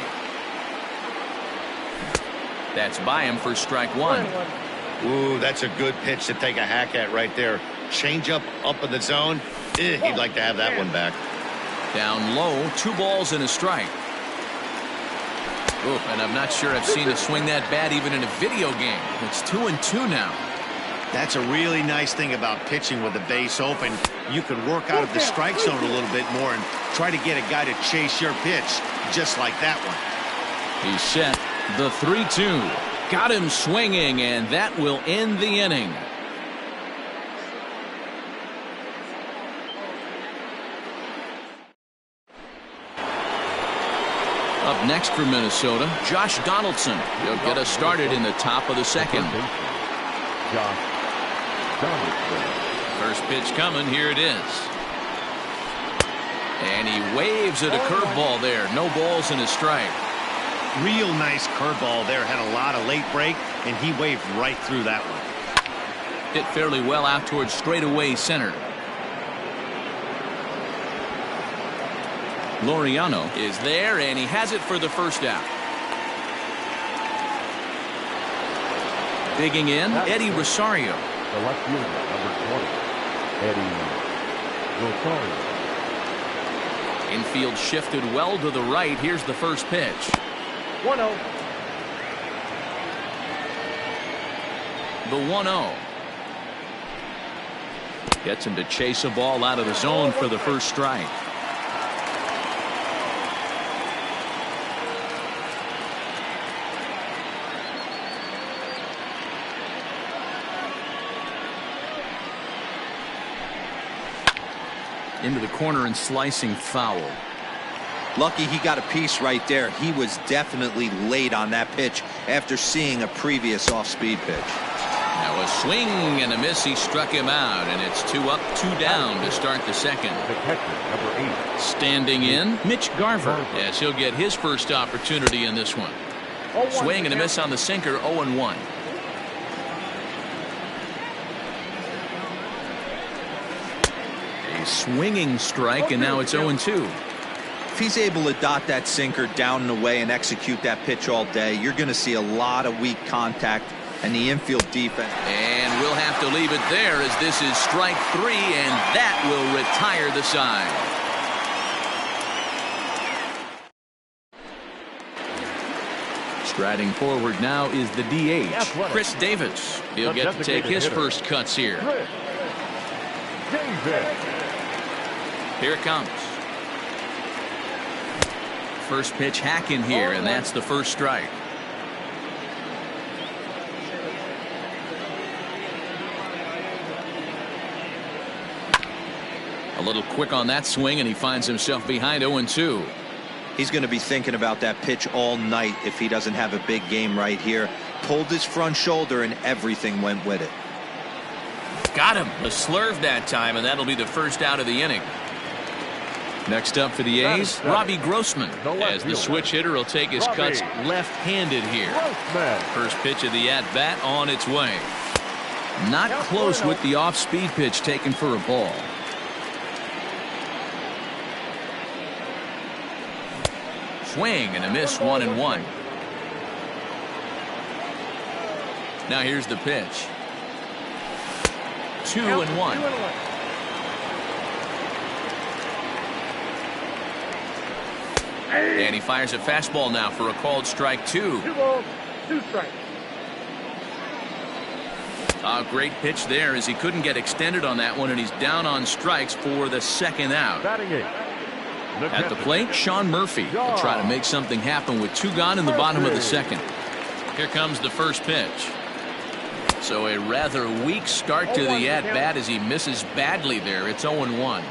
That's by him for strike 1. Ooh, that's a good pitch to take a hack at right there. Change up in the zone. He'd like to have that one back. Down low, 2 balls and a strike. Ooh, and I'm not sure I've seen a swing that bad even in a video game. It's 2-2 now. That's a really nice thing about pitching with the base open. You can work out of the strike zone a little bit more and try to get a guy to chase your pitch just like that one. He's set. The 3-2. Got him swinging, and that will end the inning. Up next for Minnesota, Josh Donaldson. He'll get us started in the top of the second. Josh Donaldson. First pitch coming. Here it is. And he waves at a curveball there. No balls and a strike. Real nice curveball there. Had a lot of late break, and he waved right through that one. Hit fairly well out towards straightaway center. Laureano is there, and he has it for the first out. Digging in, Eddie Rosario. The left fielder, number 20, Eddie Rosario. Infield shifted well to the right. Here's the first pitch. 1-0. The 1-0. Gets him to chase a ball out of the zone for the first strike. Into the corner and slicing foul. Lucky he got a piece right there. He was definitely late on that pitch after seeing a previous off-speed pitch. Now a swing and a miss. He struck him out, and it's 2 up, 2 down to start the second. The catcher, number 8. Standing in, Mitch Garver, as he'll get his first opportunity in this one. Swing and a miss on the sinker, 0-1. A swinging strike, and now it's 0-2. If he's able to dot that sinker down and away and execute that pitch all day, you're going to see a lot of weak contact and the infield defense. And we'll have to leave it there as this is strike 3, and that will retire the side. Striding forward now is the DH, Chris Davis. He'll get to take his first cuts here. Chris Davis. Here it comes. First pitch hack in here, and that's the first strike. A little quick on that swing, and he finds himself behind 0-2. He's going to be thinking about that pitch all night if he doesn't have a big game right here. Pulled his front shoulder, and everything went with it. got him. A slurve that time, and that'll be the first out of the inning. Next up for the A's, Robbie Grossman, as the switch hitter will take his cuts left-handed here. First pitch of the at-bat on its way. Not close with the off-speed pitch taken for a ball. Swing and a miss, 1-1. Now here's the pitch. 2-1. And he fires a fastball now for a called strike 2. 2 balls, 2 strikes. A great pitch there as he couldn't get extended on that one, and he's down on strikes for the second out. At the plate, Sean Murphy will try to make something happen with 2 gone in the bottom of the second. Here comes the first pitch. So a rather weak start to the at-bat as he misses badly there. It's 0-1.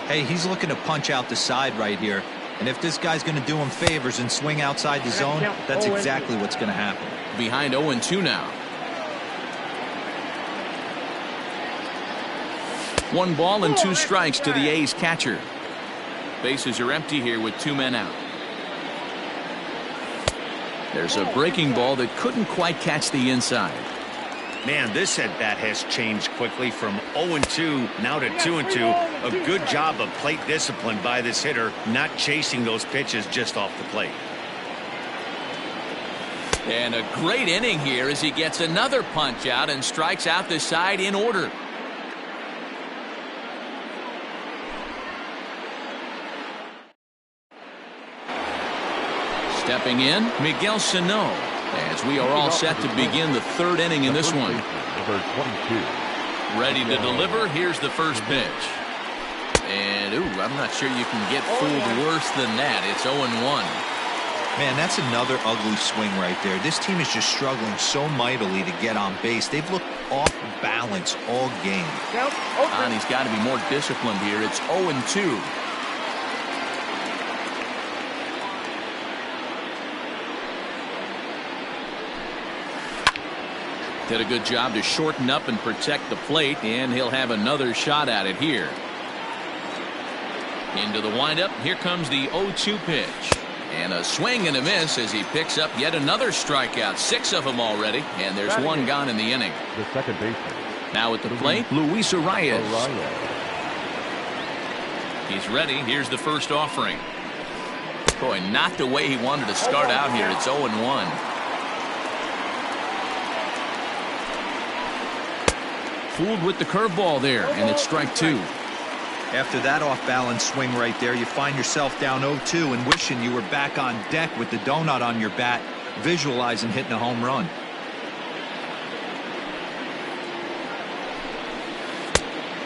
Hey, he's looking to punch out the side right here. And if this guy's going to do him favors and swing outside the zone, that's exactly what's going to happen. Behind 0-2 now. 1 ball and 2 strikes to the A's catcher. Bases are empty here with 2 men out. There's a breaking ball that couldn't quite catch the inside. Man, this at-bat has changed quickly from 0-2 now to 2-2. A good job of plate discipline by this hitter, not chasing those pitches just off the plate. And a great inning here as he gets another punch out and strikes out the side in order. Stepping in, Miguel Sano, as we are all set to begin the 3rd inning in this one. Ready to deliver. Here's the first pitch. And, I'm not sure you can get fooled worse than that. It's 0-1. Man, that's another ugly swing right there. This team is just struggling so mightily to get on base. They've looked off balance all game. And he's got to be more disciplined here. It's 0-2. Did a good job to shorten up and protect the plate, and he'll have another shot at it here. Into the windup. Here comes the 0-2 pitch. And a swing and a miss as he picks up yet another strikeout. 6 of them already, and there's 1 gone in the inning. The second baseman. Now at the plate, Luis Arias. He's ready. Here's the first offering. Boy, not the way he wanted to start out here. It's 0-1. Fooled with the curveball there, and it's strike 2. After that off-balance swing right there, you find yourself down 0-2 and wishing you were back on deck with the donut on your bat, visualizing hitting a home run.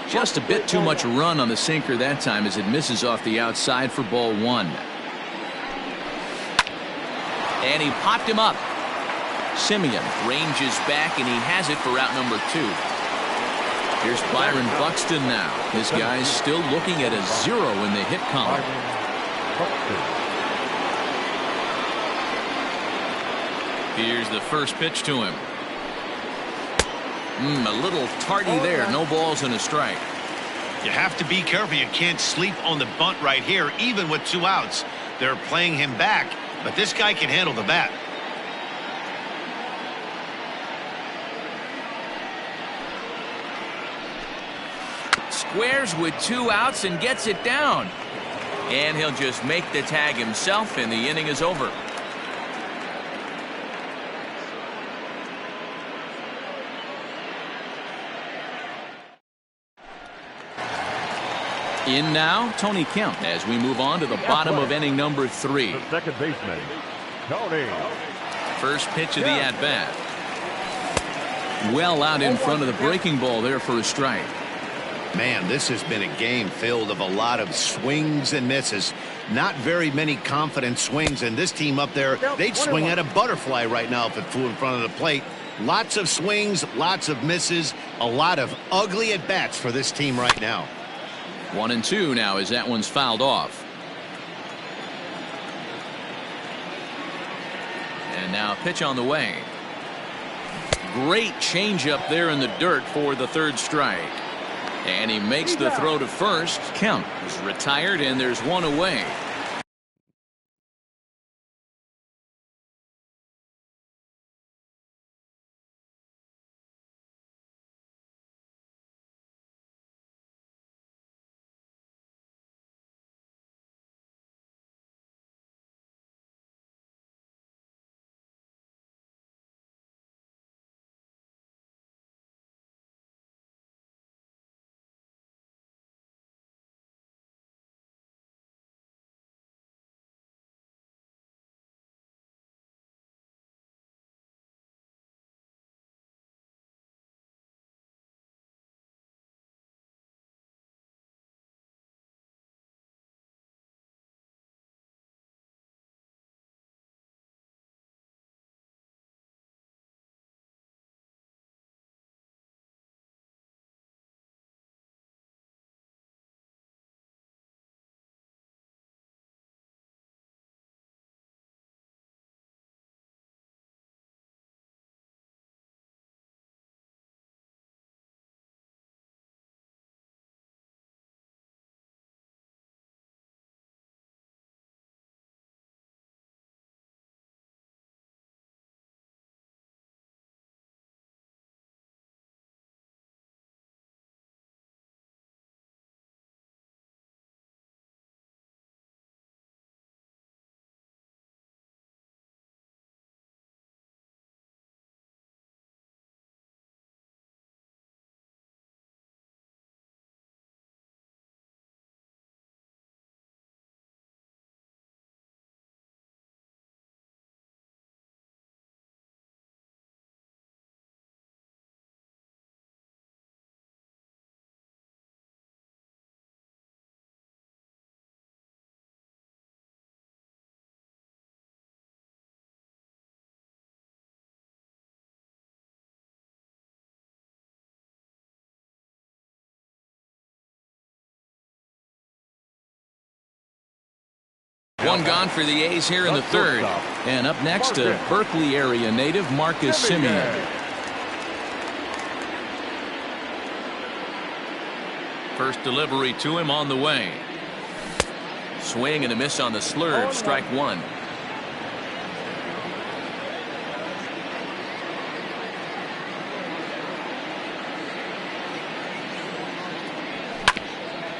Just a bit too much run on the sinker that time as it misses off the outside for ball 1. And he popped him up. Simeon ranges back, and he has it for out number 2. Here's Byron Buxton now. His guy's still looking at a 0 in the hit column. Here's the first pitch to him. A little tardy there. No balls and a strike. You have to be careful. You can't sleep on the bunt right here, even with 2 outs. They're playing him back, but this guy can handle the bat. Squares with 2 outs and gets it down. And he'll just make the tag himself, and the inning is over. In now, Tony Kemp, as we move on to the bottom of inning number 3. The second baseman, Tony. First pitch of the at-bat. Well out in front of the breaking ball there for a strike. Man, this has been a game filled of a lot of swings and misses. Not very many confident swings, and this team up there, they'd swing at a butterfly right now if it flew in front of the plate. Lots of swings, lots of misses, a lot of ugly at-bats for this team right now. 1-2 now as that one's fouled off. And now pitch on the way. great changeup there in the dirt for the third strike. And he makes the throw to first. Kemp is retired, and there's one away. One gone for the A's here in the third. And up next, a Berkeley area native, Marcus Semien. First delivery to him on the way. Swing and a miss on the slurve. Strike one.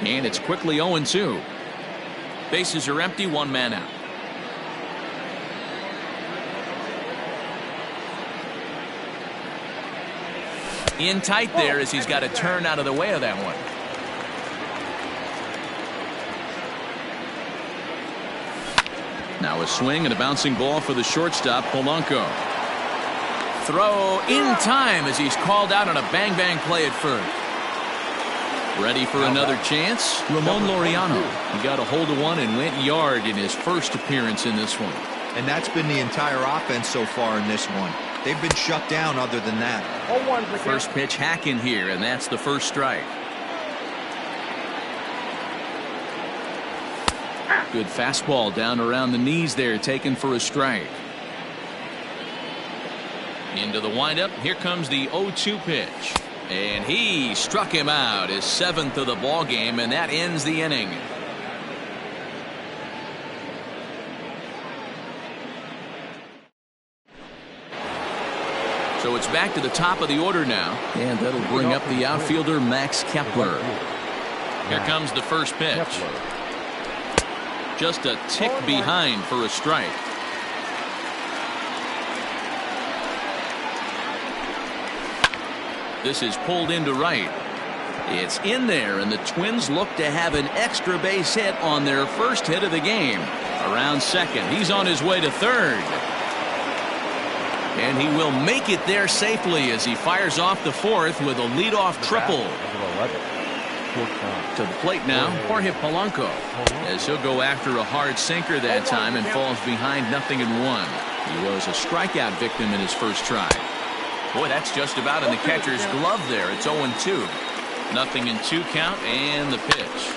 And it's quickly 0-2. Bases are empty, one man out. In tight there as he's got to turn out of the way of that one. Now a swing and a bouncing ball for the shortstop, Polanco. Throw in time as he's called out on a bang-bang play at first. Ready for another chance? Ramon Laureano. He got a hold of one and went yard in his first appearance in this one. And that's been the entire offense so far in this one. They've been shut down other than that. First pitch hack in here, and that's the first strike. Good fastball down around the knees there, taken for a strike. Into the windup. Here comes the 0-2 pitch. And he struck him out, his seventh of the ball game, and that ends the inning. So it's back to the top of the order now, and that'll bring up the outfielder Max Kepler. Here comes the first pitch. Just a tick behind for a strike. This is pulled into right. It's in there, and the Twins look to have an extra base hit on their first hit of the game. Around second. He's on his way to third. And he will make it there safely as he fires off the fourth with a leadoff triple. To the plate now, Jorge Polanco, as he'll go after a hard sinker that time and falls behind 0-1. He was a strikeout victim in his first try. Boy, that's just about in the catcher's glove there. It's 0-2. 0-2 count and the pitch.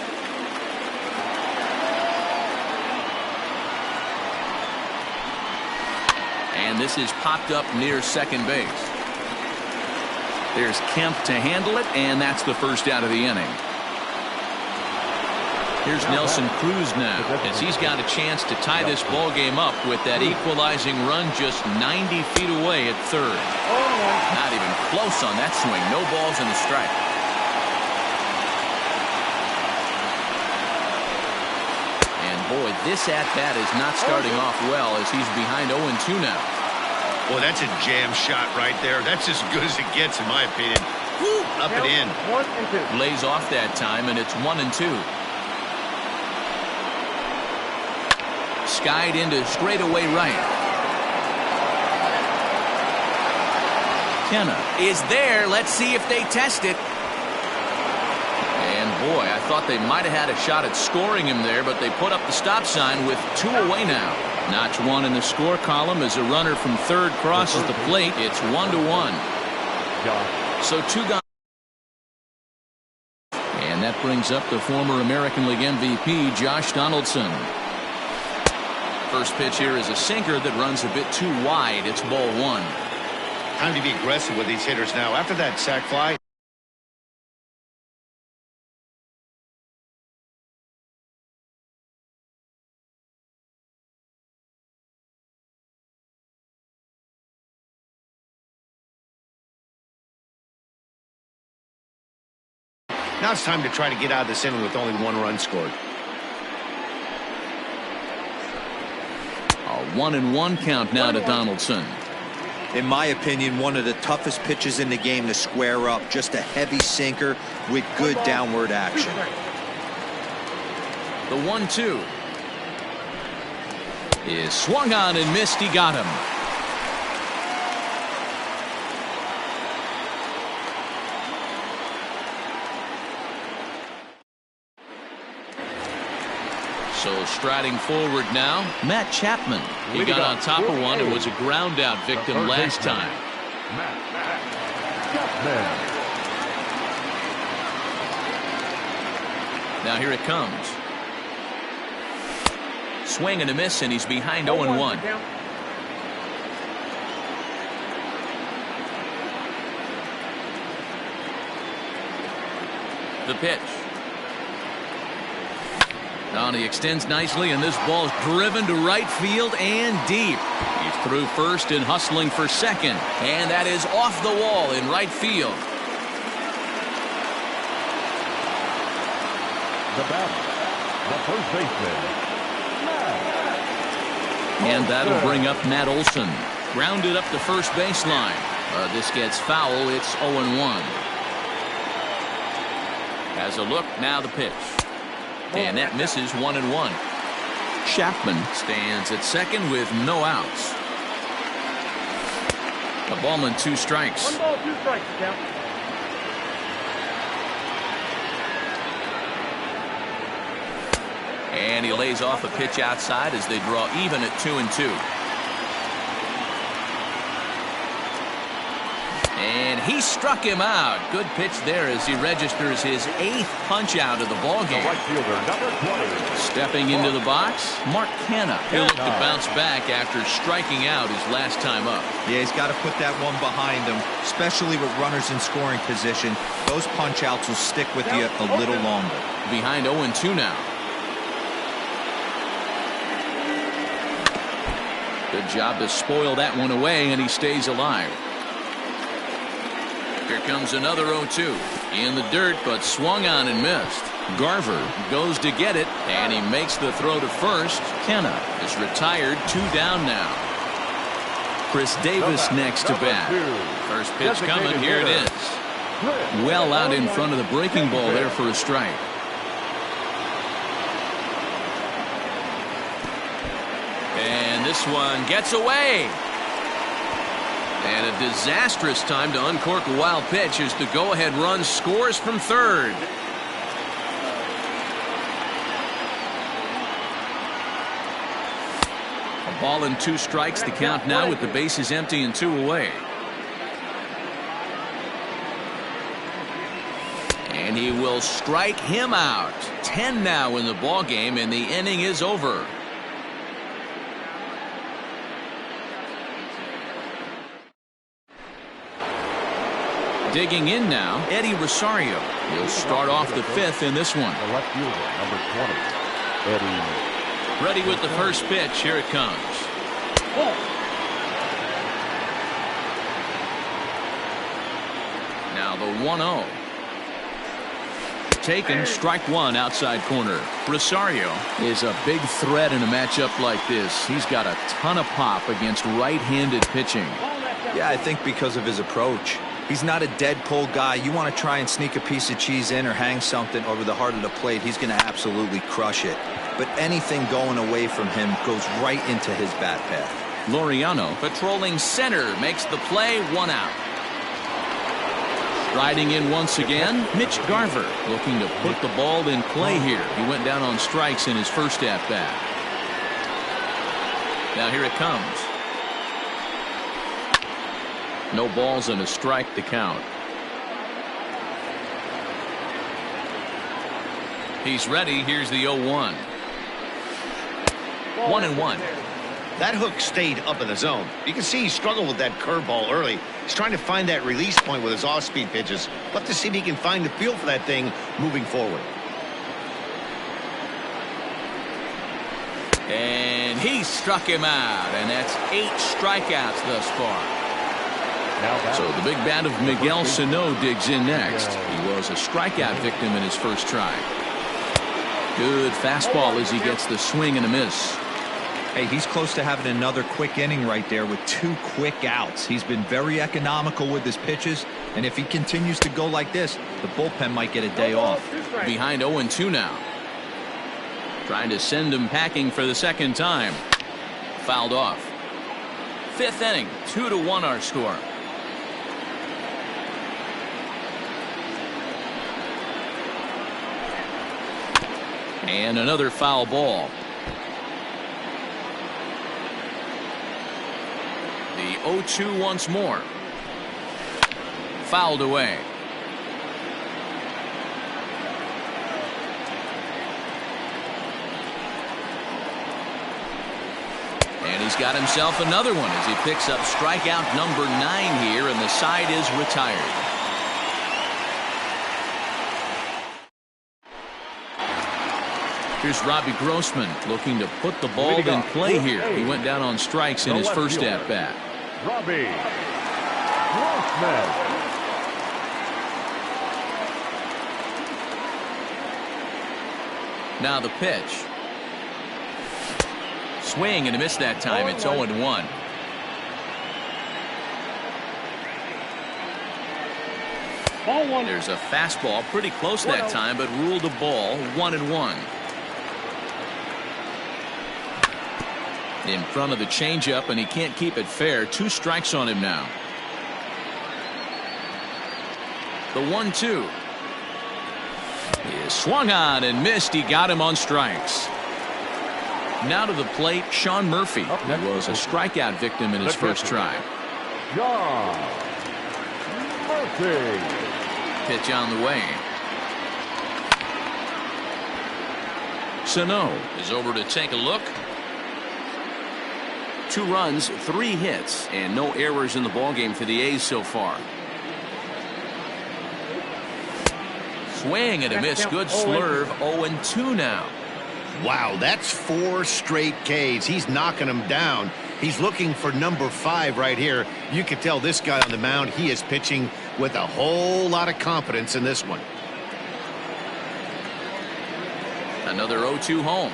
And this is popped up near second base. There's Kemp to handle it, and that's the first out of the inning. Here's Nelson Cruz now, as he's got a chance to tie this ball game up with that equalizing run just 90 feet away at third. Not even close on that swing. No balls and a strike. And boy, this at-bat is not starting off well as he's behind 0-2 now. Boy, that's a jam shot right there. That's as good as it gets, in my opinion. Woo, up and in. 1-2. Lays off that time, and it's 1-2. Skied into straightaway right. Kenna is there. Let's see if they test it. And boy, I thought they might have had a shot at scoring him there, but they put up the stop sign with 2 away now. Notch 1 in the score column as a runner from third crosses the plate. It's 1-1. So 2 guys. And that brings up the former American League MVP, Josh Donaldson. First pitch here is a sinker that runs a bit too wide. It's ball 1. Time to be aggressive with these hitters now. After that sac fly. Now it's time to try to get out of this inning with only 1 run scored. A 1-1 count now to Donaldson. In my opinion, one of the toughest pitches in the game to square up. Just a heavy sinker with good downward action. The 1-2 is swung on and missed. He got him. So striding forward now, Matt Chapman. He got on top of one and was a ground out victim last time. Now here it comes. Swing and a miss, and he's behind 0-1. The pitch. Now he extends nicely, and this ball is driven to right field and deep. He's through first and hustling for second, and that is off the wall in right field. The batter, the first baseman, And that'll bring up Matt Olson. Grounded up the first baseline. This gets foul. It's 0-1. Has a look, now the pitch. And that misses 1-1. Chapman stands at second with no outs. A ball and 2 strikes. 1 ball, 2 strikes, count. And he lays off a pitch outside as they draw even at 2-2. And he struck him out. Good pitch there as he registers his 8th punch out of the ballgame. right fielder, number 20. Stepping into the box, Mark Canha. He'll look to bounce back after striking out his last time up. Yeah, he's got to put that one behind him, especially with runners in scoring position. Those punch outs will stick with you a little longer. Behind 0-2 now. Good job to spoil that one away, and he stays alive. Here comes another 0-2. In the dirt, but swung on and missed. Garver goes to get it, and he makes the throw to first. Kenna is retired, 2 down now. Chris Davis next to bat. First pitch coming, here it is. Well out in front of the breaking ball there for a strike. And this one gets away. And a disastrous time to uncork a wild pitch as the go-ahead run scores from third. A ball and 2 strikes, the count now with the bases empty and 2 away. And he will strike him out. 10 now in the ball game, and the inning is over. Digging in now, Eddie Rosario. He'll start off the fifth in this one. The left fielder, number 20, Eddie. Ready with the first pitch. Here it comes. Now the 1-0. Taken, strike one, outside corner. Rosario is a big threat in a matchup like this. He's got a ton of pop against right-handed pitching. Yeah, I think because of his approach. He's not a dead pull guy. You want to try and sneak a piece of cheese in or hang something over the heart of the plate, he's going to absolutely crush it. But anything going away from him goes right into his bat path. Laureano patrolling center makes the play, one out. Riding in once again, Mitch Garver looking to put the ball in play here. He went down on strikes in his first at-bat. Now here it comes. No balls and a strike to count. He's ready. Here's the 0-1. 1-1. That hook stayed up in the zone. You can see he struggled with that curveball early. He's trying to find that release point with his off-speed pitches. Love to see if he can find the feel for that thing moving forward. And he struck him out, and that's 8 strikeouts thus far. So the big bat of Miguel Sano digs in next. He was a strikeout victim in his first try. Good fastball as he gets the swing and a miss. Hey, he's close to having another quick inning right there with 2 quick outs. He's been very economical with his pitches, and if he continues to go like this, the bullpen might get a day off. Behind 0-2 now. Trying to send him packing for the second time. Fouled off. 5th inning, 2-1 our score. And another foul ball. The 0-2 once more. Fouled away. And he's got himself another one as he picks up strikeout number 9 here, and the side is retired. Here's Robbie Grossman looking to put the ball in play here. He went down on strikes in his first at-bat. Robbie Grossman. Now the pitch. Swing and a miss that time. It's 0-1. There's a fastball pretty close that time, but ruled a ball. 1-1. In front of the changeup, and he can't keep it fair. 2 strikes on him now. The 1-2 is swung on and missed. He got him on strikes. Now to the plate, Sean Murphy. He was a strikeout victim in his first try. Sean Murphy. Pitch on the way. Sano is over to take a look. 2 runs, 3 hits, and no errors in the ballgame for the A's so far. Swing and a miss. Good slurve. 0-2 now. Wow, that's 4 straight Ks. He's knocking them down. He's looking for number 5 right here. You can tell this guy on the mound, he is pitching with a whole lot of confidence in this one. Another 0-2 home.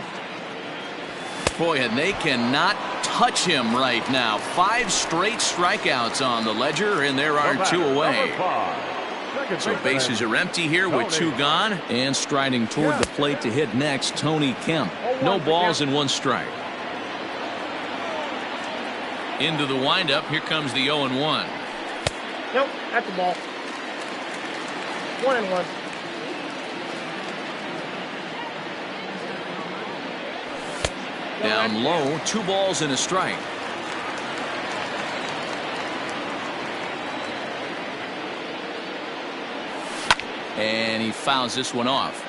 Boy, and they cannot touch him right now. 5 straight strikeouts on the ledger, and there are 2 away. So bases are empty here with 2 gone, and striding toward the plate to hit next, Tony Kemp. No balls and 1 strike. Into the windup. Here comes the 0-1. Nope, that's the ball. 1-1. Down low, 2 balls and a strike. And he fouls this one off.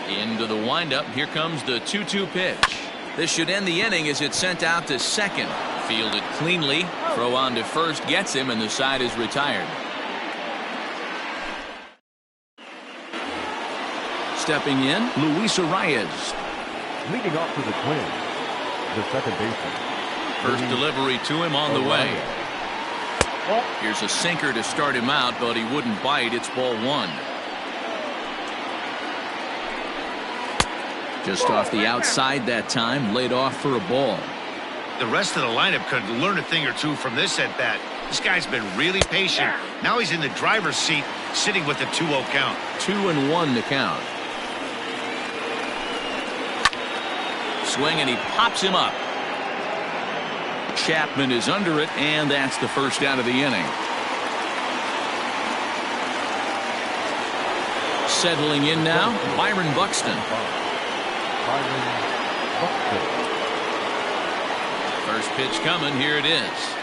Into the windup. Here comes the 2-2 pitch. This should end the inning as it's sent out to second. Fielded cleanly. Throw on to first gets him, and the side is retired. Stepping in, Luis Arias. Leading off to the Twins, the second baseman. First delivery to him on the way. Here's a sinker to start him out, but he wouldn't bite. It's ball one. Just off the outside that time, laid off for a ball. The rest of the lineup could learn a thing or two from this at bat. This guy's been really patient. Now he's in the driver's seat, sitting with the 2-0 count. 2-1 to count. Swing, and he pops him up. Chapman is under it, and that's the first out of the inning. Settling in now, Byron Buxton. First pitch coming. Here it is.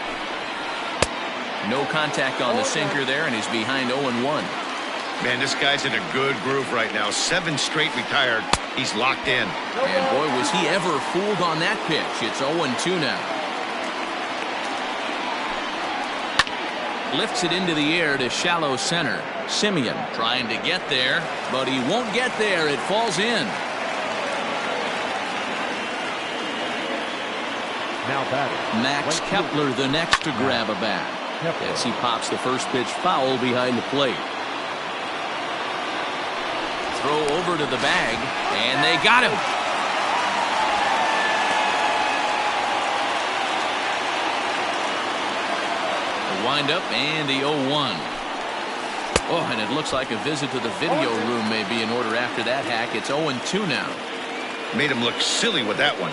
No contact on the sinker there, and he's behind 0-1. Man, this guy's in a good groove right now. 7 straight retired. He's locked in. And boy, was he ever fooled on that pitch. It's 0-2 now. Lifts it into the air to shallow center. Simeon trying to get there, but he won't get there. It falls in. Now batting, Max Kepler the next to grab a bat as he pops the first pitch foul behind the plate. Throw over to the bag, and they got him. The windup and the 0-1. Oh, and it looks like a visit to the video room may be in order after that hack. It's 0-2 now. Made him look silly with that one.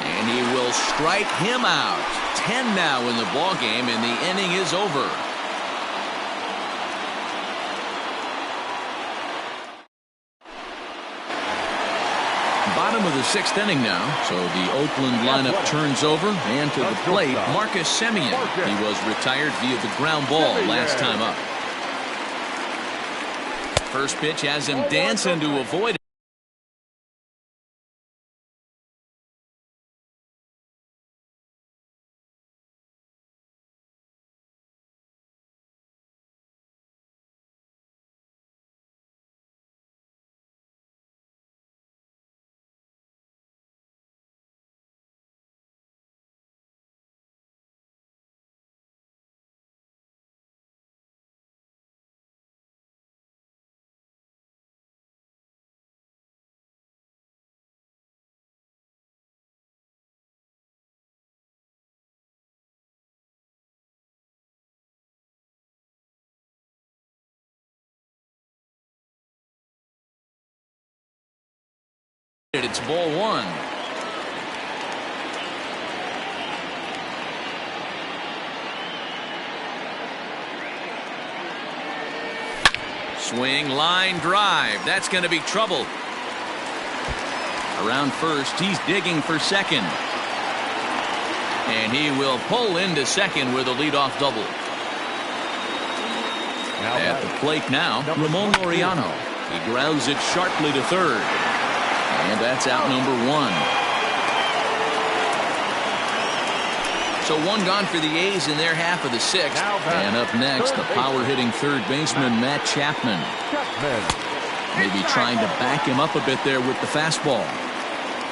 And he will strike him out. 10 now in the ball game, and the inning is over. Bottom of the 6th inning now, so the Oakland lineup turns over, and to the plate, Marcus Semien. He was retired via the ground ball last time up. First pitch has him dancing to avoid it. It's ball one. Swing, line drive. That's going to be trouble. Around first, he's digging for second. And he will pull into second with a leadoff double. At the plate now, Ramon Laureano. He grounds it sharply to third. And that's out number 1. So one gone for the A's in their half of the 6th. And up next, the power-hitting third baseman, Matt Chapman. Maybe trying to back him up a bit there with the fastball.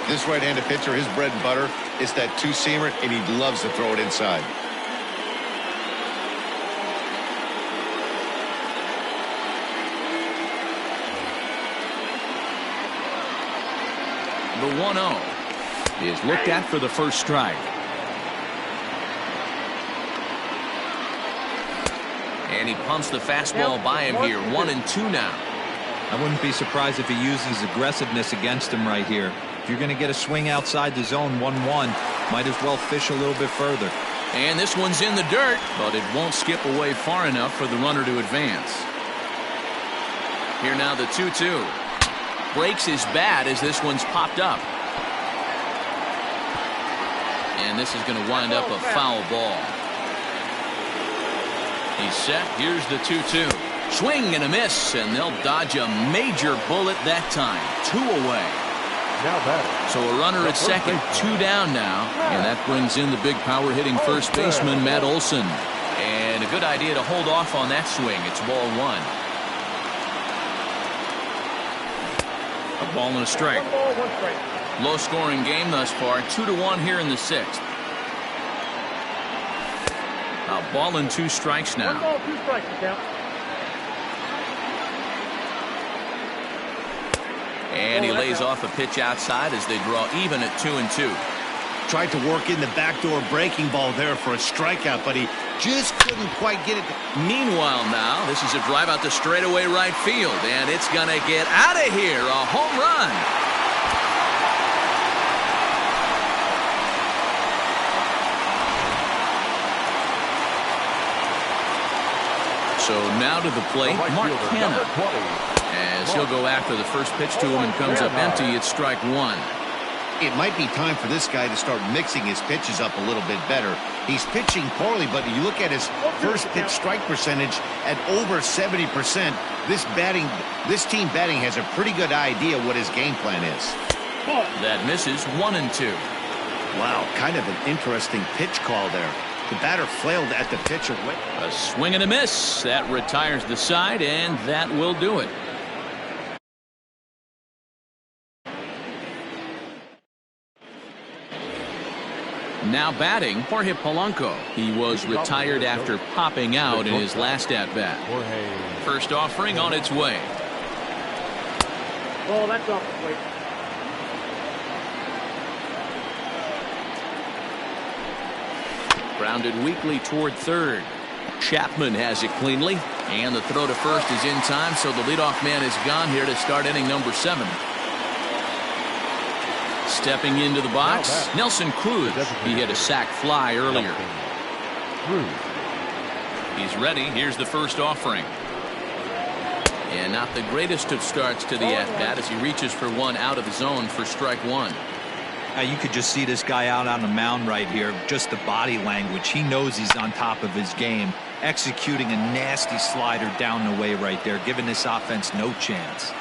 This right-handed pitcher, his bread and butter, is that 2-seamer, and he loves to throw it inside. The 1-0 is looked at for the first strike. And he pumps the fastball by him here. 1-2 now. I wouldn't be surprised if he uses aggressiveness against him right here. If you're going to get a swing outside the zone 1-1, might as well fish a little bit further. And this one's in the dirt, but it won't skip away far enough for the runner to advance. Here now the 2-2. Breaks his bat as this one's popped up. And this is going to wind up a foul ball. He's set. Here's the 2-2. Swing and a miss, and they'll dodge a major bullet that time. 2 away. Now batting. So a runner at second, 2 down now, and that brings in the big power hitting first baseman Matt Olson. And a good idea to hold off on that swing. It's ball 1. A ball and a strike. 1 ball, 1 strike. Low scoring game thus far, 2-1 here in the 6th. A ball and 2 strikes 1 now. ball, 2 strikes, the count. And he lays off a pitch outside as they draw even at 2-2. Tried to work in the backdoor breaking ball there for a strikeout, but he just couldn't quite get it. Meanwhile now, this is a drive out to straightaway right field, and it's going to get out of here. A home run. So now to the plate, Mark Canha, as he'll go after the first pitch to him and comes up empty. It's strike 1. It might be time for this guy to start mixing his pitches up a little bit better. He's pitching poorly, but you look at his first pitch strike percentage at over 70%. This team batting has a pretty good idea what his game plan is. That misses. 1-2. Wow, kind of an interesting pitch call there. The batter flailed at the pitch away. A swing and a miss. That retires the side, and that will do it. Now batting, Jorge Polanco. He was retired after popping out in his last at-bat. First offering on its way. Oh, that's off the plate. Grounded weakly toward third. Chapman has it cleanly, and the throw to first is in time, so the leadoff man is gone here to start inning number 7. Stepping into the box, Nelson Cruz. He hit a sac fly earlier. He's ready. Here's the first offering. And not the greatest of starts to the at-bat as he reaches for one out of the zone for strike 1. Now you could just see this guy out on the mound right here. Just the body language. He knows he's on top of his game. Executing a nasty slider down the way right there, giving this offense no chance.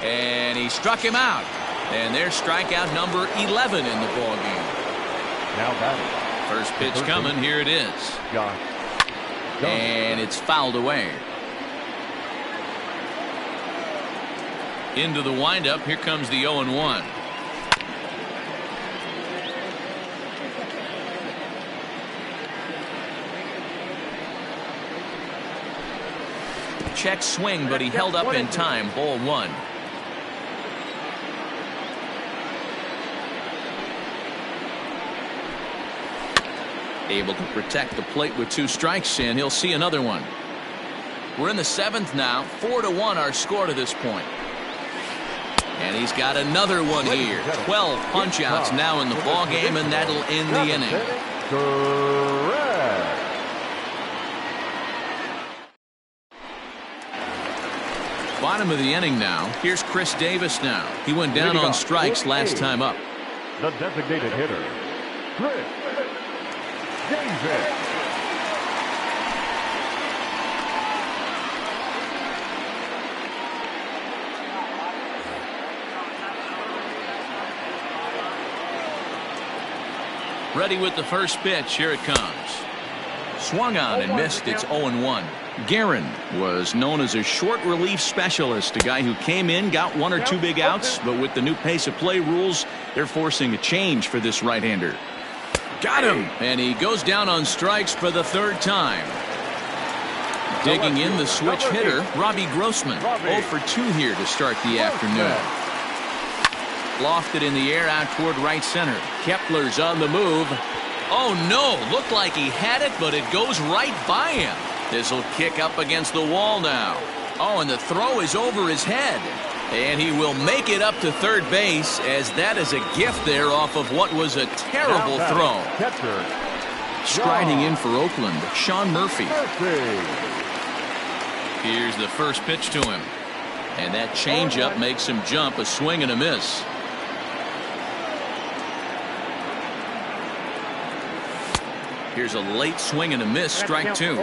And he struck him out. And there's strikeout number 11 in the ball game. Now batting. First pitch coming. Here it is. And it's fouled away. Into the windup. Here comes the 0-1. Check swing, but he held up in time. Ball 1. Able to protect the plate with 2 strikes, and he'll see another one. We're in the 7th now. 4-1 our score to this point. And he's got another one here. 12 punch-outs now in the ball game, and that'll end the inning. Bottom of the inning now. Here's Chris Davis now. He went down on strikes last time up. The designated hitter, Chris Davis. Ready with the first pitch. Here it comes. Swung on and missed. It's 0-1. Guerin was known as a short relief specialist, a guy who came in, got 1 or 2 big outs, but with the new pace of play rules, they're forcing a change for this right-hander. Got him, and he goes down on strikes for the 3rd time. Digging in the switch hitter, Robbie Grossman. 0 for 2 here to start the afternoon. Lofted in the air out toward right center. Kepler's on the move. Oh no, looked like he had it, but it goes right by him. This will kick up against the wall now. Oh, and the throw is over his head. And he will make it up to third base, as that is a gift there off of what was a terrible throw. Striding in for Oakland, Sean Murphy. Here's the first pitch to him. And that changeup makes him jump. A swing and a miss. Here's a late swing and a miss. Strike 2.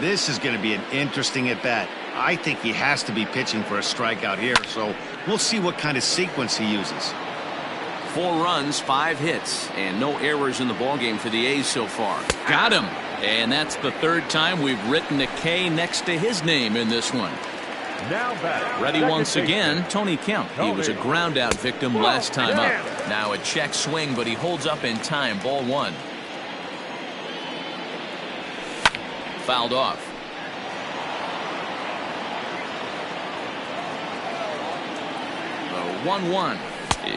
This is going to be an interesting at-bat. I think he has to be pitching for a strikeout here, so we'll see what kind of sequence he uses. 4 runs, 5 hits, and no errors in the ballgame for the A's so far. Got him. And that's the 3rd time we've written a K next to his name in this one. Now back. Ready once again, Tony Kemp. He was a ground out victim last time up. Now a check swing, but he holds up in time. Ball 1. Fouled off. The 1-1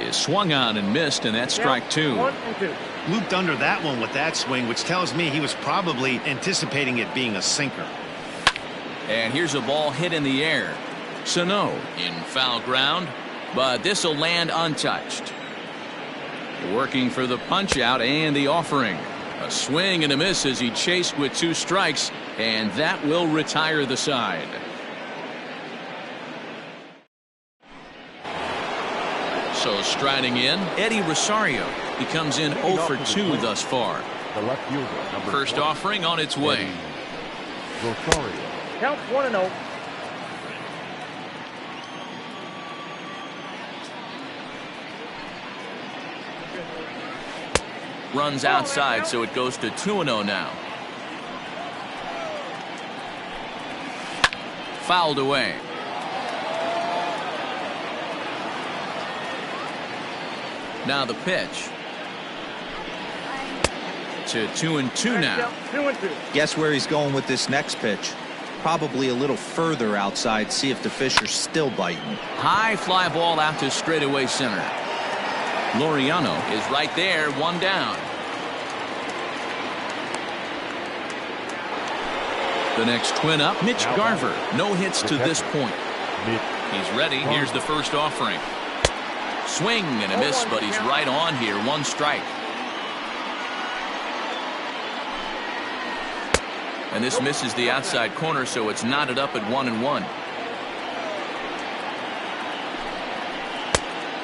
is swung on and missed, and that's strike 2. 1 and 2. Looped under that one with that swing, which tells me he was probably anticipating it being a sinker. And here's a ball hit in the air. Sano in foul ground, but this will land untouched. Working for the punch out and the offering. A swing and a miss as he chased with 2 strikes, and that will retire the side. So striding in, Eddie Rosario. He comes in 0 for 2 thus far. The left fielder, number First 20, offering on its way. Rosario. Count 1 and 0. Runs outside, so it goes to 2-0 now. Fouled away. Now the pitch. To 2-2 now. 2 and 2. Guess where he's going with this next pitch? Probably a little further outside. See if the fish are still biting. High fly ball out to straightaway center. Laureano is right there, 1 down. The next twin up, Mitch Garver. No hits to this point. He's ready. Here's the first offering. Swing and a miss, but he's right on here. 1 strike. And this misses the outside corner, so it's knotted up at 1-1.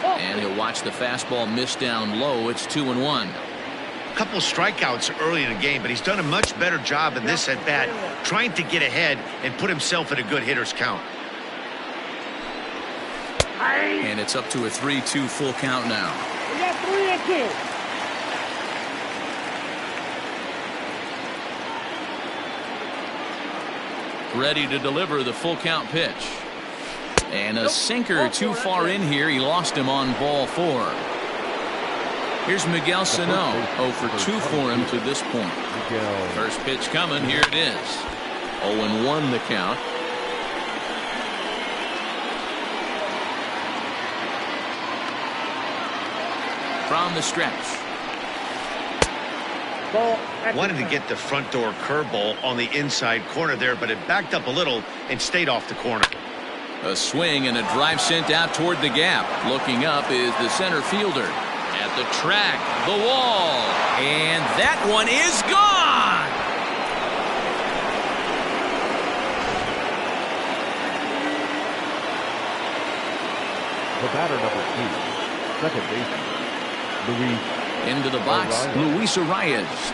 And he'll watch the fastball miss down low. It's 2-1. A couple strikeouts early in the game, but he's done a much better job in this at bat, trying to get ahead and put himself at a good hitter's count. And it's up to a 3-2 full count now. We got 3 and 2. Ready to deliver the full count pitch. And a sinker too far in here. He lost him on ball 4. Here's Miguel Sano. 0 for 2 for him to this point. First pitch coming. Here it is. 0-1 the count. From the stretch. Wanted to get the front door curveball on the inside corner there, but it backed up a little and stayed off the corner. A swing and a drive sent out toward the gap. Looking up is the center fielder. At the track, the wall, and that one is gone. The batter, number 2, second baseman, Luis. Into the box, Luis Arias.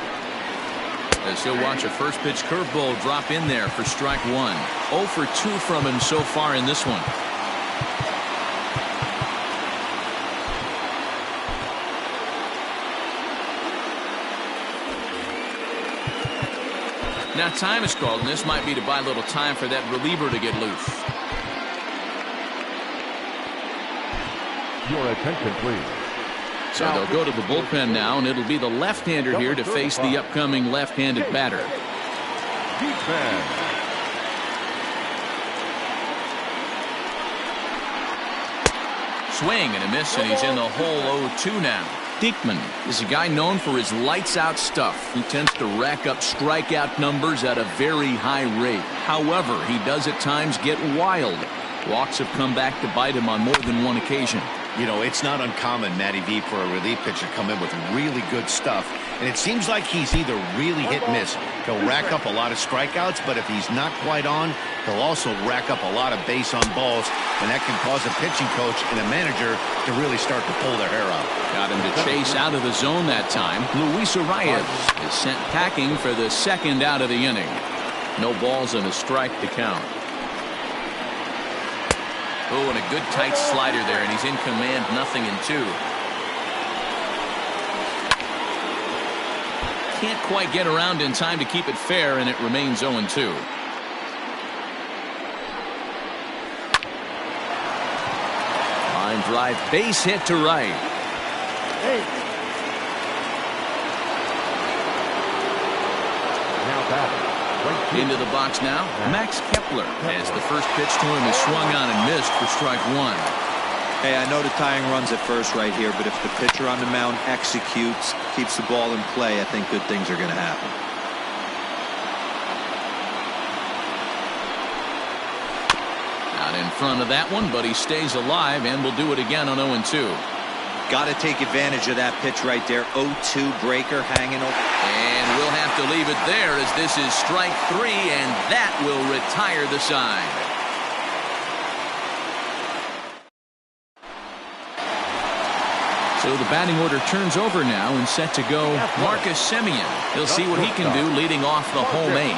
As he'll watch a first pitch curveball drop in there for strike 1. 0 for 2 from him so far in this one. Now time is called, and this might be to buy a little time for that reliever to get loose. Your attention, please. So they'll go to the bullpen now, and it'll be the left-hander here to face the upcoming left-handed batter. Diekman. Swing and a miss, and he's in the hole 0-2 now. Diekman is a guy known for his lights-out stuff. He tends to rack up strikeout numbers at a very high rate. However, he does at times get wild. Walks have come back to bite him on more than one occasion. You know, it's not uncommon, Matty V, for a relief pitcher to come in with really good stuff. And it seems like he's either really hit-miss. He'll rack up a lot of strikeouts, but if he's not quite on, he'll also rack up a lot of base on balls, and that can cause a pitching coach and a manager to really start to pull their hair out. Got him to chase out of the zone that time. Luis Arias is sent packing for the second out of the inning. No balls and a strike to count. Oh, and a good tight slider there, and he's in command, 0-2. Can't quite get around in time to keep it fair, and it remains 0-2. Line drive, base hit to right. Now batting. Into the box now, Max Kepler, as the first pitch to him is swung on and missed for strike one. Hey, I know the tying run's at first right here, but if the pitcher on the mound executes, keeps the ball in play, I think good things are going to happen. Out in front of that one, but he stays alive and will do it again on 0-2. Got to take advantage of that pitch right there. 0-2 breaker hanging over. And we'll have to leave it there as this is strike three, and that will retire the side. So the batting order turns over now and set to go Marcus Semien. He'll see what he can do leading off the home eighth.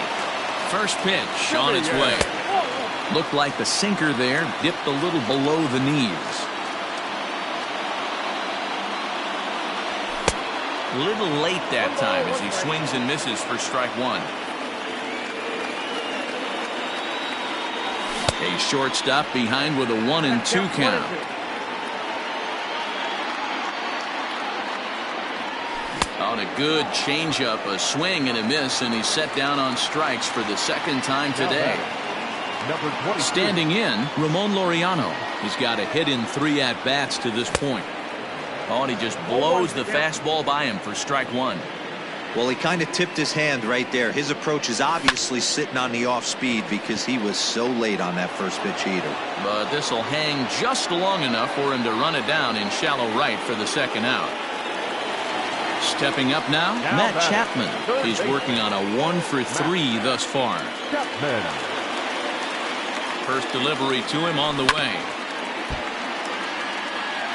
First pitch on its way. Looked like the sinker there dipped a little below the knees. A little late that time as he swings and misses for strike one. A shortstop behind with a 1-2 count. On a good changeup, a swing and a miss, and he's set down on strikes for the second time today. Standing in, Ramon Laureano. He's got a hit in 3 at-bats to this point. Oh, and he just blows the fastball by him for strike one. Well, he kind of tipped his hand right there. His approach is obviously sitting on the off speed because he was so late on that first pitch heater. But this will hang just long enough for him to run it down in shallow right for the second out. Stepping up now, Matt Chapman. He's working on a 1-for-3 thus far. First delivery to him on the way.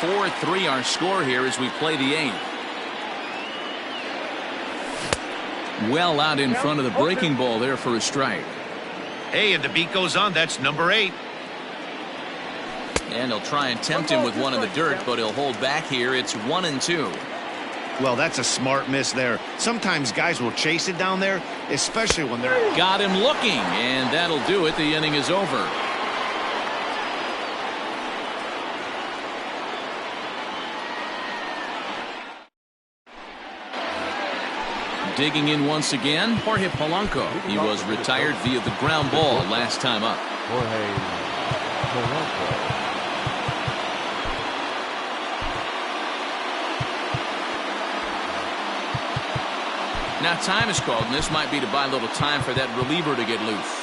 4-3 our score here as we play the 8th. Well out in front of the breaking ball there for a strike. Hey, and the beat goes on. That's number 8. And he'll try and tempt him with one in the dirt, but he'll hold back here. It's 1-2. Well, that's a smart miss there. Sometimes guys will chase it down there, especially when they're... Got him looking, and that'll do it. The inning is over. Digging in once again, Jorge Polanco. He was retired via the ground ball last time up. Jorge Polanco. Now time is called, and this might be to buy a little time for that reliever to get loose.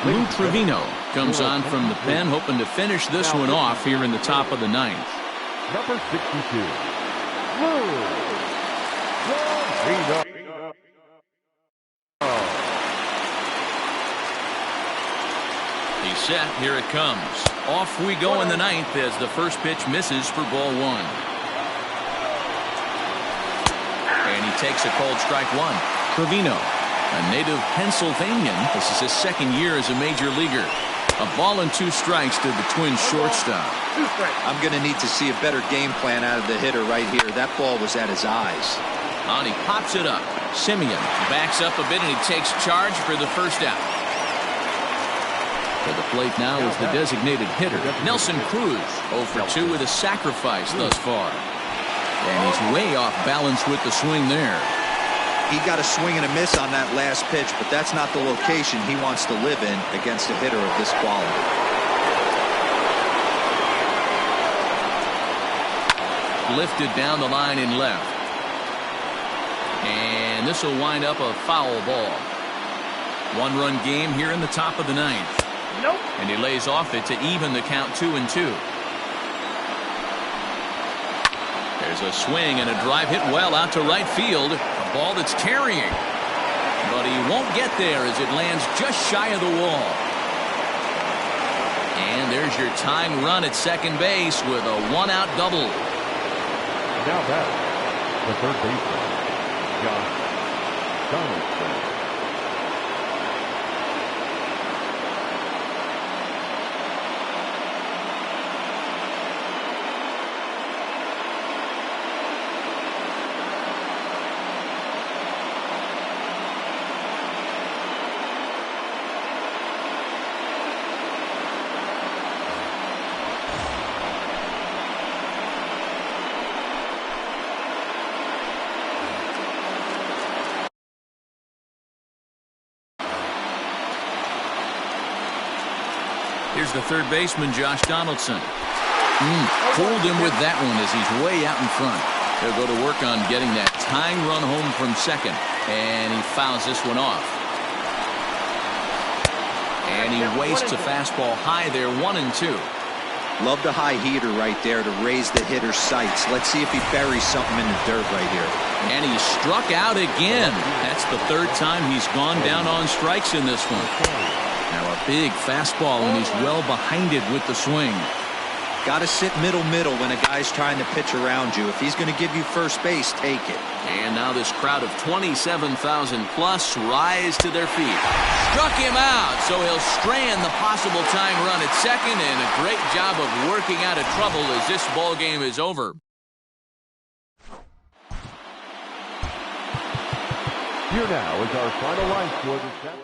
Lou Trevino comes on from the pen, hoping to finish this one off here in the top of the 9th. Number 62. Lou Trevino. He's set. Here it comes. Off we go in the 9th as the first pitch misses for ball 1. And he takes a called strike one. Trevino, a native Pennsylvanian. This is his second year as a major leaguer. A ball and 2 strikes to the Twins shortstop. I'm going to need to see a better game plan out of the hitter right here. That ball was at his eyes. And he pops it up. Semien backs up a bit and he takes charge for the first out. To the plate now is the designated hitter, Nelson Cruz. 0 for 2 with a sacrifice thus far. And he's way off balance with the swing there. He got a swing and a miss on that last pitch, but that's not the location he wants to live in against a hitter of this quality. Lifted down the line in left. And this will wind up a foul ball. 1-run game here in the top of the 9th. Nope. And he lays off it to even the count 2-2. There's a swing and a drive hit well out to right field. A ball that's carrying. But he won't get there as it lands just shy of the wall. And there's your tying run at second base with a 1-out double. Now back, the third baseman, Josh Donaldson. Here's the third baseman, Josh Donaldson. Fooled him with that one as he's way out in front. They'll go to work on getting that tying run home from second. And he fouls this one off. And he wastes a fastball high there, 1-2. Love the high heater right there to raise the hitter's sights. Let's see if he buries something in the dirt right here. And he struck out again. That's the third time he's gone down on strikes in this one. Now a big fastball, and he's well behind it with the swing. Got to sit middle when a guy's trying to pitch around you. If he's going to give you first base, take it. And now this crowd of 27,000 plus rise to their feet. Struck him out, so he'll strand the possible tying run at second, and a great job of working out of trouble as this ball game is over. Here now is our final line score this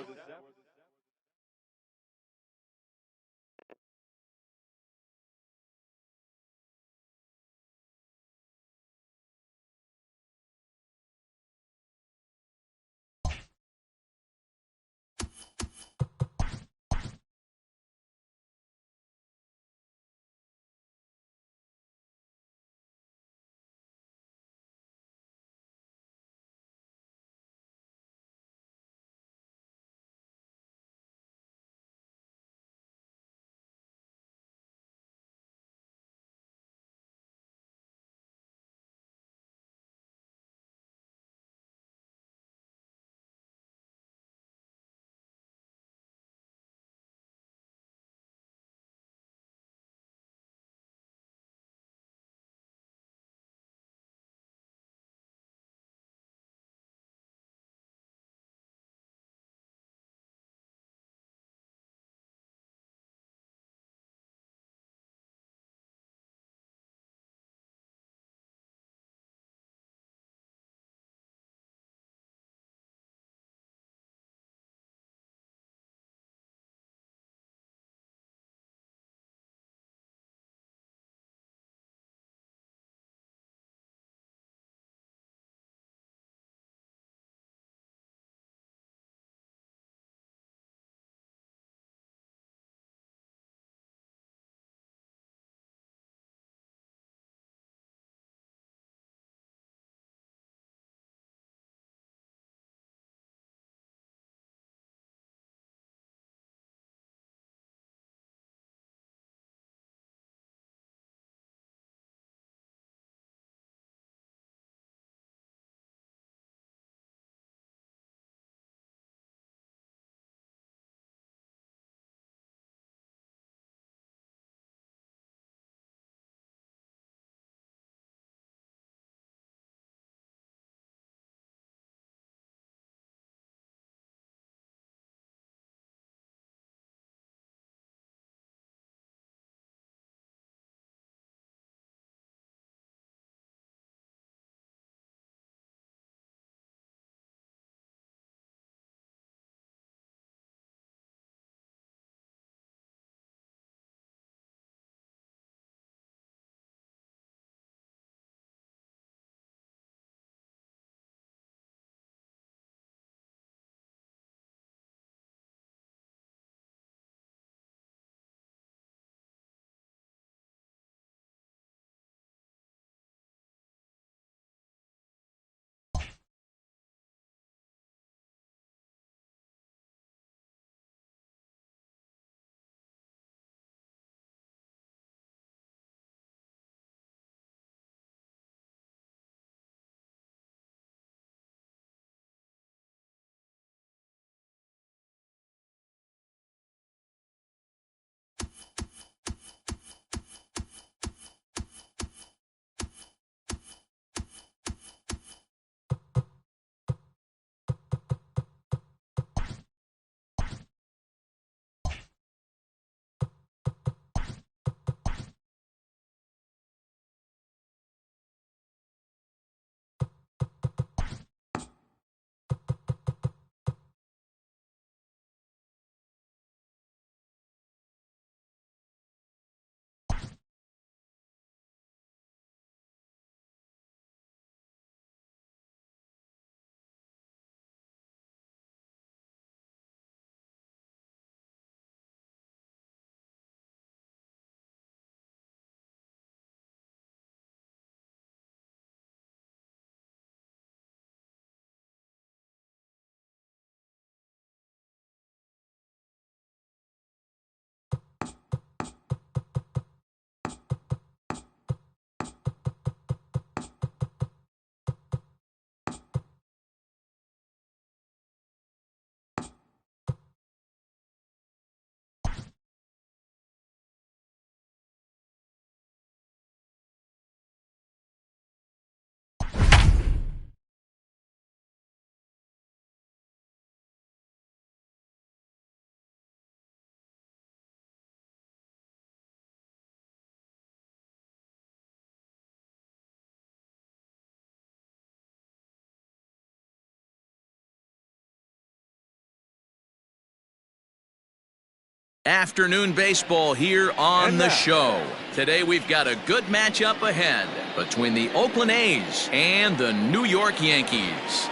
Afternoon baseball here on the show. Today we've got a good matchup ahead between the Oakland A's and the New York Yankees.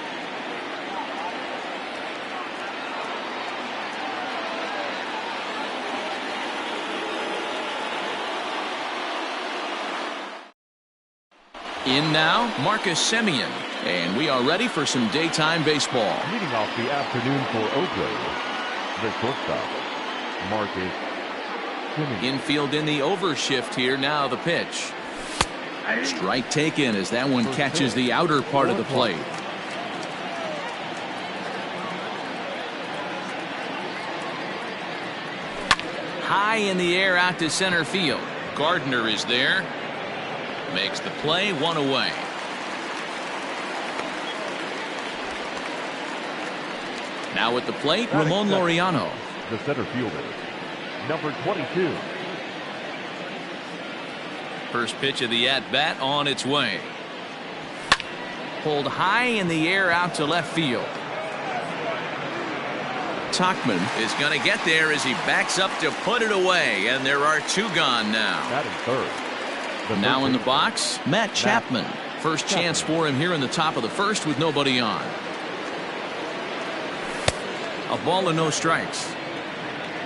In now, Marcus Semien, and we are ready for some daytime baseball. Leading off the afternoon for Oakland, the shortstop, Marcus Semien. Infield in the overshift here. Now the pitch. Strike taken as that one catches the outer part of the plate. High in the air out to center field. Gardner is there. Makes the play, one away. Now at the plate, Ramon Laureano. The center fielder, number 22. First pitch of the at-bat on its way. Pulled high in the air out to left field. Tauchman is going to get there as he backs up to put it away, and there are two gone now. Batting third. Now in the box, Matt Chapman. First chance for him here in the top of the first with nobody on. A ball and no strikes.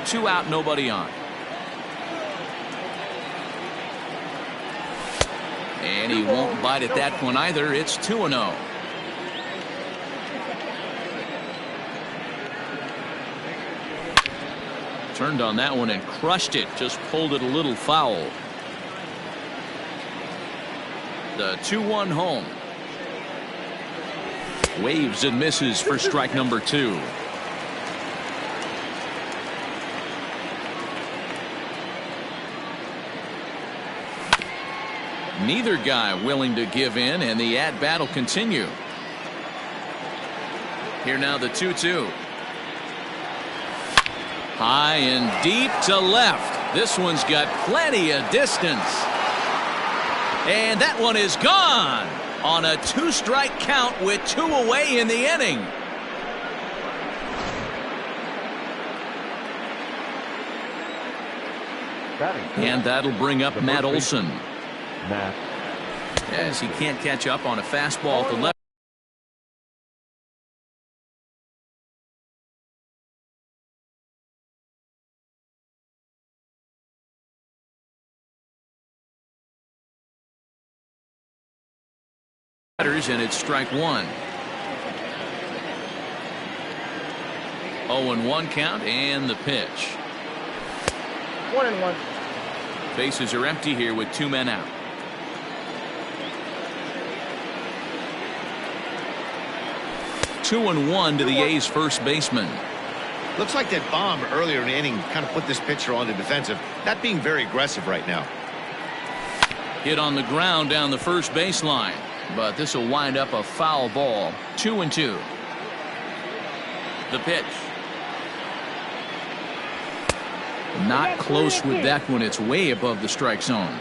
2 out, nobody on. And he won't bite at that one either. It's 2-0. Turned on that one and crushed it. Just pulled it a little foul. The 2-1 home. Waves and misses for strike number 2. Neither guy willing to give in, and the at-bat will continue. Here now the 2-2. High and deep to left. This one's got plenty of distance. And that one is gone on a 2-strike count with 2 away in the inning. And that'll bring up Matt Olson. Matt. As he can't catch up on a fastball to left. And it's strike 1. 0-1 count and the pitch. 1-1. Bases are empty here with 2 men out. Two and one to the A's first baseman. Looks like that bomb earlier in the inning kind of put this pitcher on the defensive. Not being very aggressive right now. Hit on the ground down the first baseline. But this will wind up a foul ball. 2-2. The pitch. Not close with that one. It's way above the strike zone.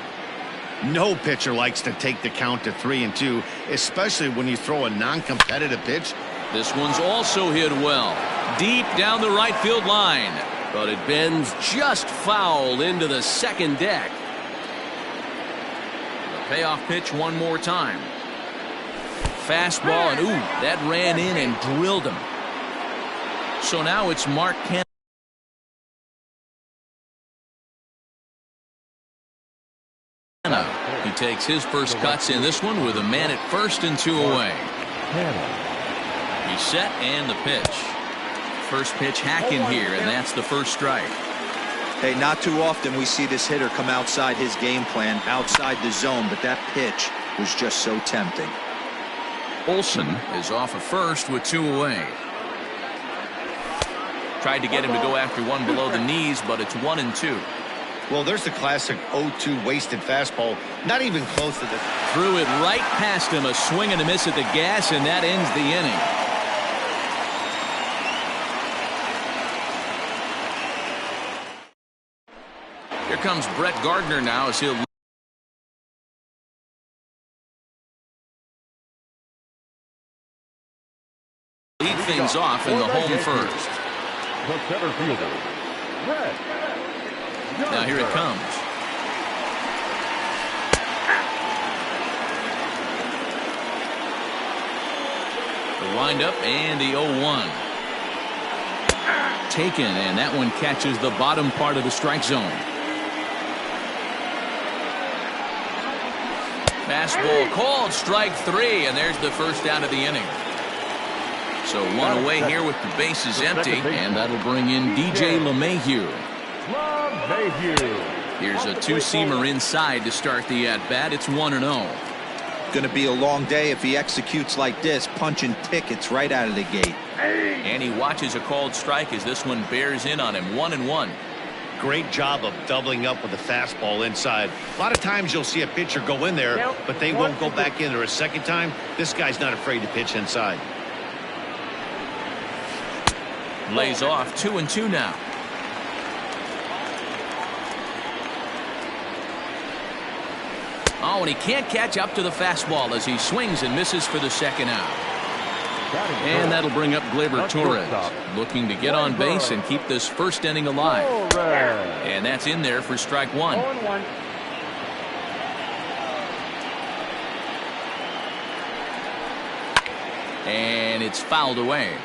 No pitcher likes to take the count to 3-2, especially when you throw a non-competitive pitch. This one's also hit well. Deep down the right field line. But it bends just foul into the second deck. The payoff pitch one more time. Fastball, and ooh, that ran in and drilled him. So now it's Mark Canha. He takes his first cuts in this one with a man at first and 2 away. He's set and the pitch. First pitch hacking here, and that's the first strike. Hey, not too often we see this hitter come outside his game plan, outside the zone, but that pitch was just so tempting. Olson is off at first with 2 away. Tried to get him to go after one below the knees, but it's 1-2. Well, there's the classic 0-2 wasted fastball. Not even close to this. Threw it right past him, a swing and a miss at the gas, and that ends the inning. Here comes Brett Gardner now as he'll lead things off in the home first. The center fielder, Brett Now here it comes. The windup and the 0-1. Taken, and that one catches the bottom part of the strike zone. Fastball called, strike 3, and there's the first out of the inning. So one away here with the bases empty, and that'll bring in DJ LeMahieu. Here's a two-seamer inside to start the at-bat. It's 1-0. Going to be a long day if he executes like this, punching tickets right out of the gate. And he watches a called strike as this one bears in on him. 1-1. Great job of doubling up with the fastball inside. A lot of times you'll see a pitcher go in there, but they won't go back in there a second time. This guy's not afraid to pitch inside. Lays off. 2-2 now. Oh, and he can't catch up to the fastball as he swings and misses for the second out. And that'll bring up Gleyber Torres, looking to get on base and keep this first inning alive. And that's in there for strike 1. 0-1. And it's fouled away.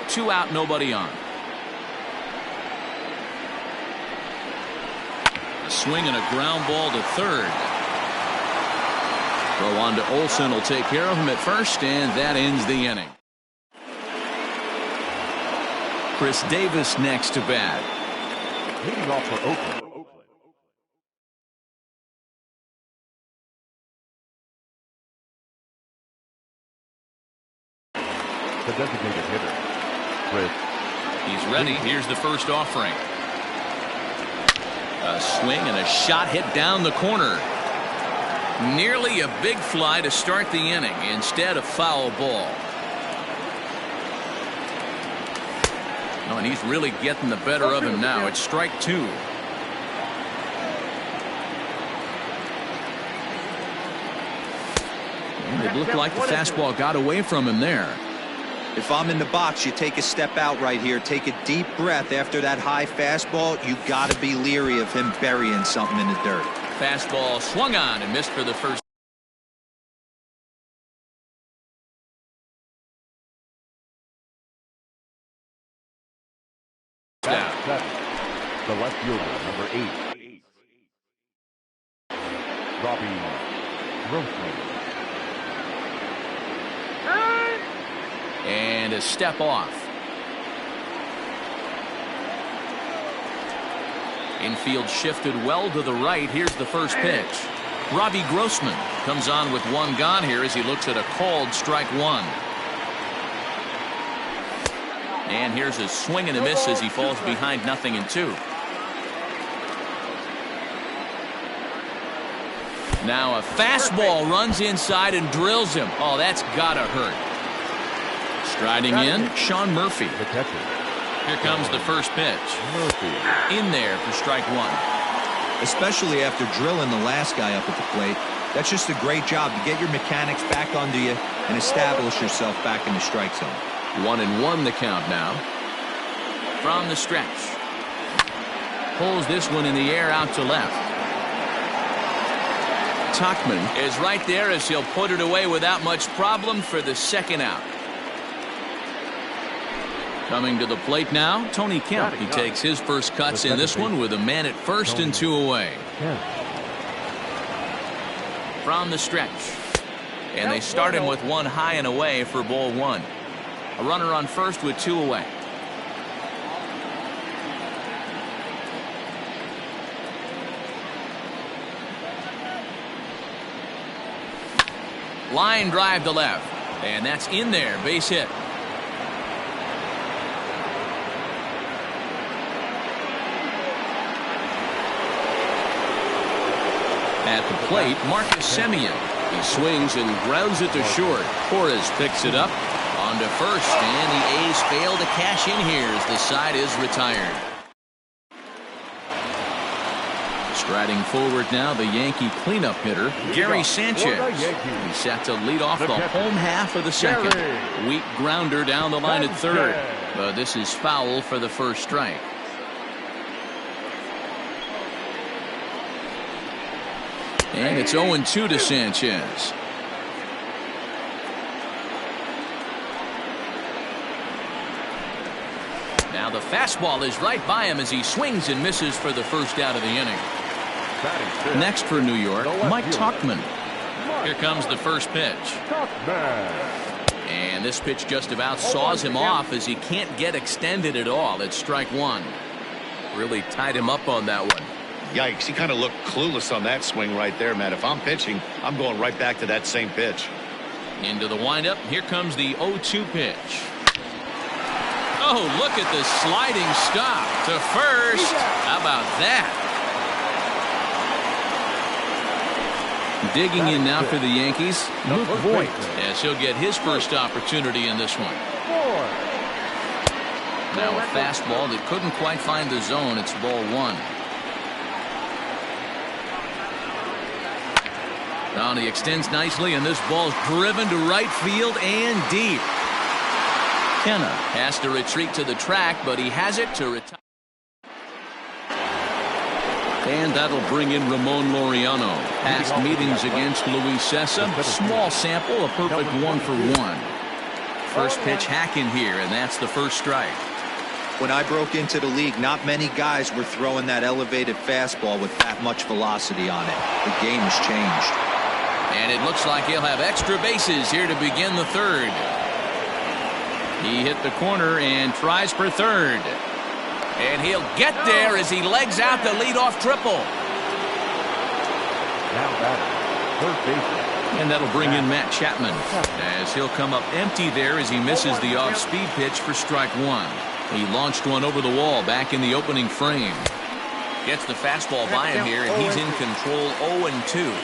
2 out, nobody on. A swing and a ground ball to third. Throw on to Olson will take care of him at first, and that ends the inning. Chris Davis next to bat. Leading off for Oakland. The designated hitter, Chris. He's ready. Here's the first offering. A swing and a shot hit down the corner. Nearly a big fly to start the inning. Instead, a foul ball. Oh, and he's really getting the better of him now. It's strike 2. And it looked like the fastball got away from him there. If I'm in the box, you take a step out right here. Take a deep breath after that high fastball. You got to be leery of him burying something in the dirt. Fastball swung on and missed for the first. Down. The left fielder, number 8. Robbie Grossman. And a step off. Infield shifted well to the right. Here's the first pitch. Robbie Grossman comes on with 1 gone here as he looks at a called strike 1. And here's a swing and a miss as he falls behind 0-2. Now a fastball runs inside and drills him. Oh, that's gotta hurt. Striding in, Sean Murphy. The catcher. Here comes the first pitch. Murphy. In there for strike 1. Especially after drilling the last guy up at the plate. That's just a great job to get your mechanics back under you and establish yourself back in the strike zone. 1-1 the count now. From the stretch. Pulls this one in the air out to left. Tauchman is right there as he'll put it away without much problem for the second out. Coming to the plate now, Tony Kemp. He takes his first cuts in this one with a man at first and 2 away. From the stretch. And they start him with 1 high and away for ball 1. A runner on first with 2 away. Line drive to left. And that's in there. Base hit. At the plate, Marcus Semien. He swings and grounds it to short. Torres picks it up on to first, and the A's fail to cash in here as the side is retired. Striding forward now, the Yankee cleanup hitter, Gary Sanchez. He's set to lead off the home half of the second. Weak grounder down the line at third. But this is foul for the first strike. And it's 0-2 to Sanchez. Now the fastball is right by him as he swings and misses for the first out of the inning. Next for New York, Mike Tauchman. Here comes the first pitch. And this pitch just about saws him off as he can't get extended at all. It's strike one. Really tied him up on that one. Yikes, he kind of looked clueless on that swing right there, Matt. If I'm pitching, I'm going right back to that same pitch. Into the windup. Here comes the 0-2 pitch. Oh, look at the sliding stop to first. How about that? Digging in now for the Yankees, Luke Voit, as he'll get his first opportunity in this one. Now a fastball that couldn't quite find the zone. It's ball one. Now he extends nicely, and this ball's driven to right field and deep. Kenna has to retreat to the track, but he has it to retire. And that'll bring in Ramon Laureano. Past meetings against Luis Cessa, small sample, a perfect 1-for-1. First pitch hack in here, and that's the first strike. When I broke into the league, not many guys were throwing that elevated fastball with that much velocity on it. The game has changed. And it looks like he'll have extra bases here to begin the third. He hit the corner and tries for third. And he'll get there as he legs out the leadoff triple. Now batting, third baseman. And that'll bring in Matt Chapman, as he'll come up empty there as he misses the off-speed pitch for strike one. He launched one over the wall back in the opening frame. Gets the fastball by him here, and he's in control. 0-2.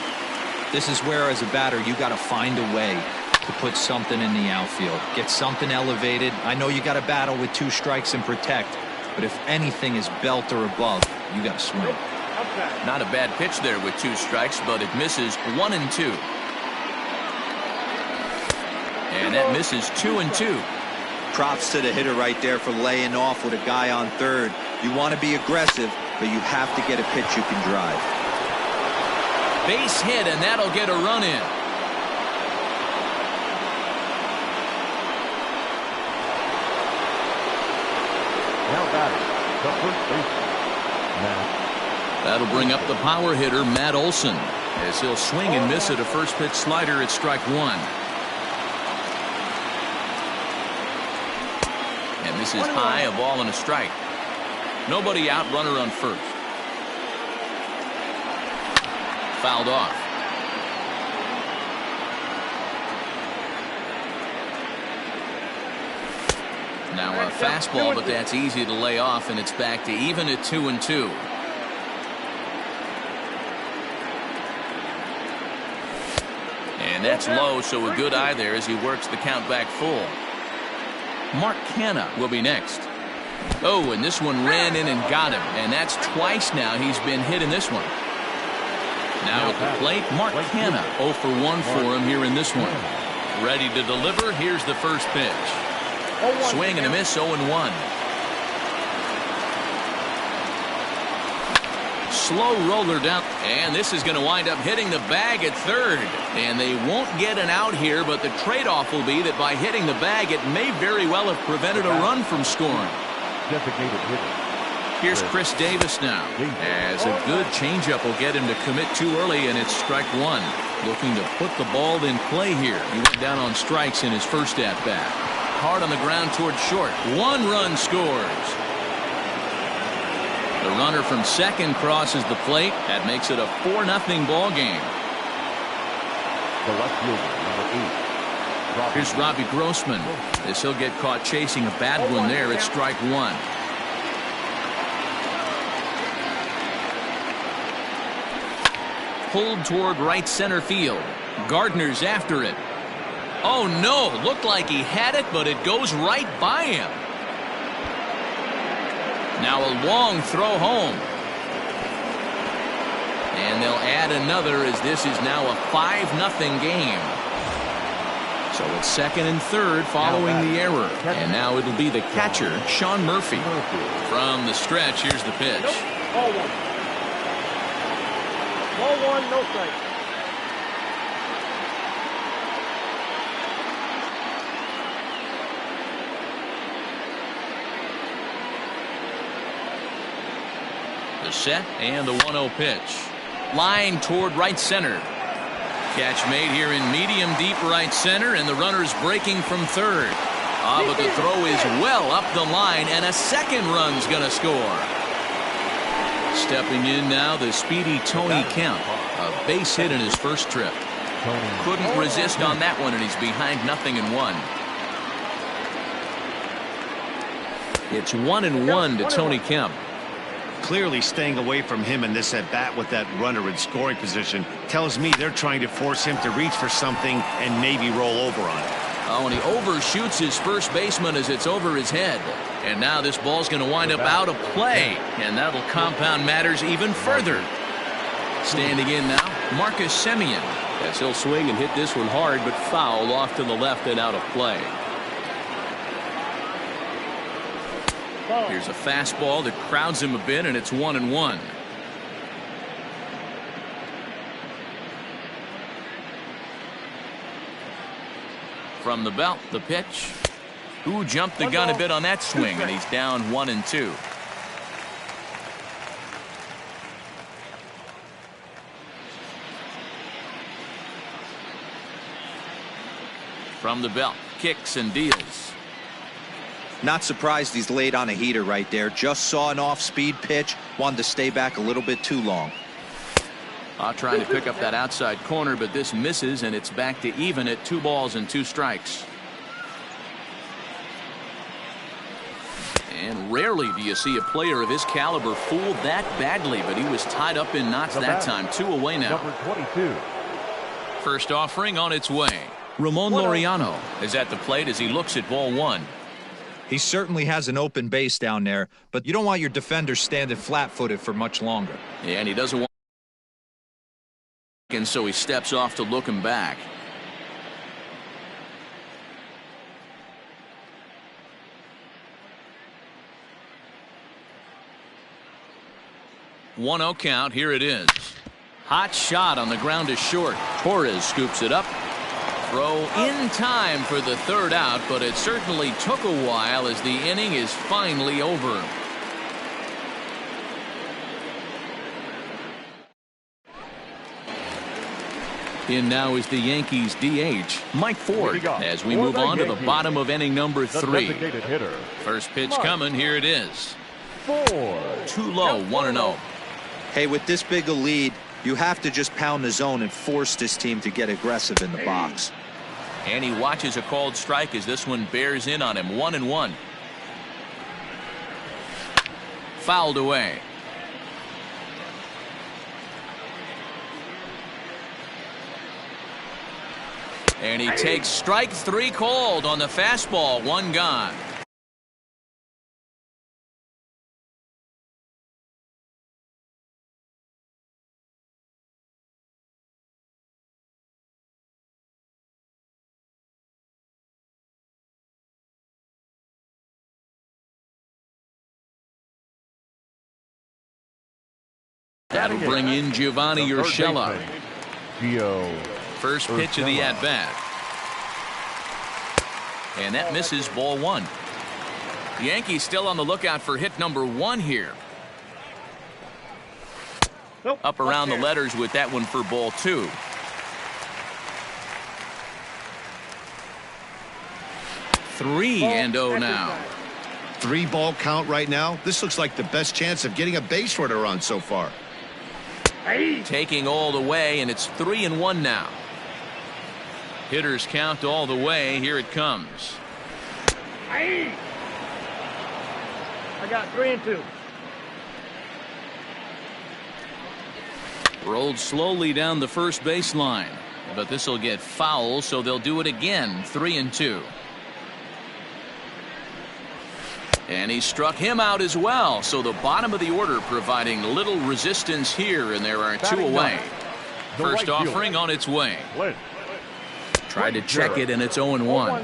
This is where, as a batter, you got to find a way to put something in the outfield. Get something elevated. I know you got to battle with 2 strikes and protect, but if anything is belt or above, you got to swing. Not a bad pitch there with 2 strikes, but it misses 1-2. And that misses 2-2. Props to the hitter right there for laying off with a guy on third. You want to be aggressive, but you have to get a pitch you can drive. Base hit, and that'll get a run in. Now batting, the first baseman, Matt. That'll bring up the power hitter, Matt Olson, as he'll swing and miss at a first pitch slider at strike one. And this is high, a ball and a strike. Nobody out, runner on first. Fouled off. Now a fastball, but that's easy to lay off, and it's back to even at 2-2. And that's low, so a good eye there as he works the count back full. Mark Canha will be next. Oh, and this one ran in and got him, and that's twice now he's been hit in this one. Now at the plate, Mark Canha, 0-for-1 for him here in this one. Ready to deliver. Here's the first pitch. Swing and a miss, 0-1. Slow roller down, and this is going to wind up hitting the bag at third. And they won't get an out here, but the trade-off will be that by hitting the bag, it may very well have prevented a run from scoring. Designated hitter. Here's Chris Davis now, as a good changeup will get him to commit too early, and it's strike one. Looking to put the ball in play here. He went down on strikes in his first at-bat. Hard on the ground towards short. 1 run scores. The runner from second crosses the plate. That makes it a 4-0 ball game. The left fielder, number 8. Here's Robbie Grossman, as he'll get caught chasing a bad one there at strike one. Pulled toward right center field. Gardner's after it. Oh no, looked like he had it, but it goes right by him. Now a long throw home. And they'll add another as this is now a 5-0 game. So it's second and third following the error. And now it'll be the catcher, Sean Murphy. From the stretch, here's the pitch. Ball one, no strike. The set and the 1-0 pitch. Line toward right center. Catch made here in medium deep right center, and the runner's breaking from third. But the throw is well up the line, and a second run's going to score. Stepping in now, the speedy Tony Kemp. A base hit in his first trip. Couldn't resist on that one, and he's behind 0-1. It's 1-1 to Tony Kemp. Clearly staying away from him in this at-bat with that runner in scoring position tells me they're trying to force him to reach for something and maybe roll over on it. Oh, and he overshoots his first baseman as it's over his head. And now this ball's going to wind up out of play, and that'll compound matters even further. Standing in now, Marcus Semien. Yes, he'll swing and hit this one hard, but foul off to the left and out of play. Here's a fastball that crowds him a bit, and it's 1-1. From the belt, the pitch. Who jumped the gun a bit on that swing, and he's down 1-2. From the belt, kicks and deals. Not surprised he's laid on a heater right there. Just saw an off-speed pitch. Wanted to stay back a little bit too long. Trying to pick up that outside corner, but this misses, and it's back to even at 2 balls and 2 strikes. And rarely do you see a player of his caliber fooled that badly, but he was tied up in knots that time. 2 away now. Number 22. First offering on its way. Ramon Laureano is at the plate as he looks at ball 1. He certainly has an open base down there, but you don't want your defender standing flat-footed for much longer. Yeah, and he doesn't want, and so he steps off to look him back. One-0 count. Here it is. Hot shot on the ground is short. Torres scoops it up. Throw in time for the third out, but it certainly took a while as the inning is finally over. In now is the Yankees DH, Mike Ford, as we move on to the bottom of inning number 3. First pitch coming. Here it is. Too low, 1-0. Hey, with this big a lead, you have to just pound the zone and force this team to get aggressive in the box. And he watches a called strike as this one bears in on him. 1-1. Fouled away. And he takes strike 3 called on the fastball. 1 gone. That'll bring in Giovanni Urshela. First pitch of the at-bat. And that misses ball 1. The Yankees still on the lookout for hit number 1 here. Up around the letters with that one for ball 2. Three and 0 now. 3-ball count right now. This looks like the best chance of getting a base runner on so far. Taking all the way, and it's 3-1 now. Hitters count all the way. Here it comes. I got 3-2. Rolled slowly down the first baseline, but this will get foul, so they'll do it again. 3-2. And he struck him out as well, so the bottom of the order providing little resistance here, and there are 2 away. First offering on its way. Tried to check it, and it's 0-1.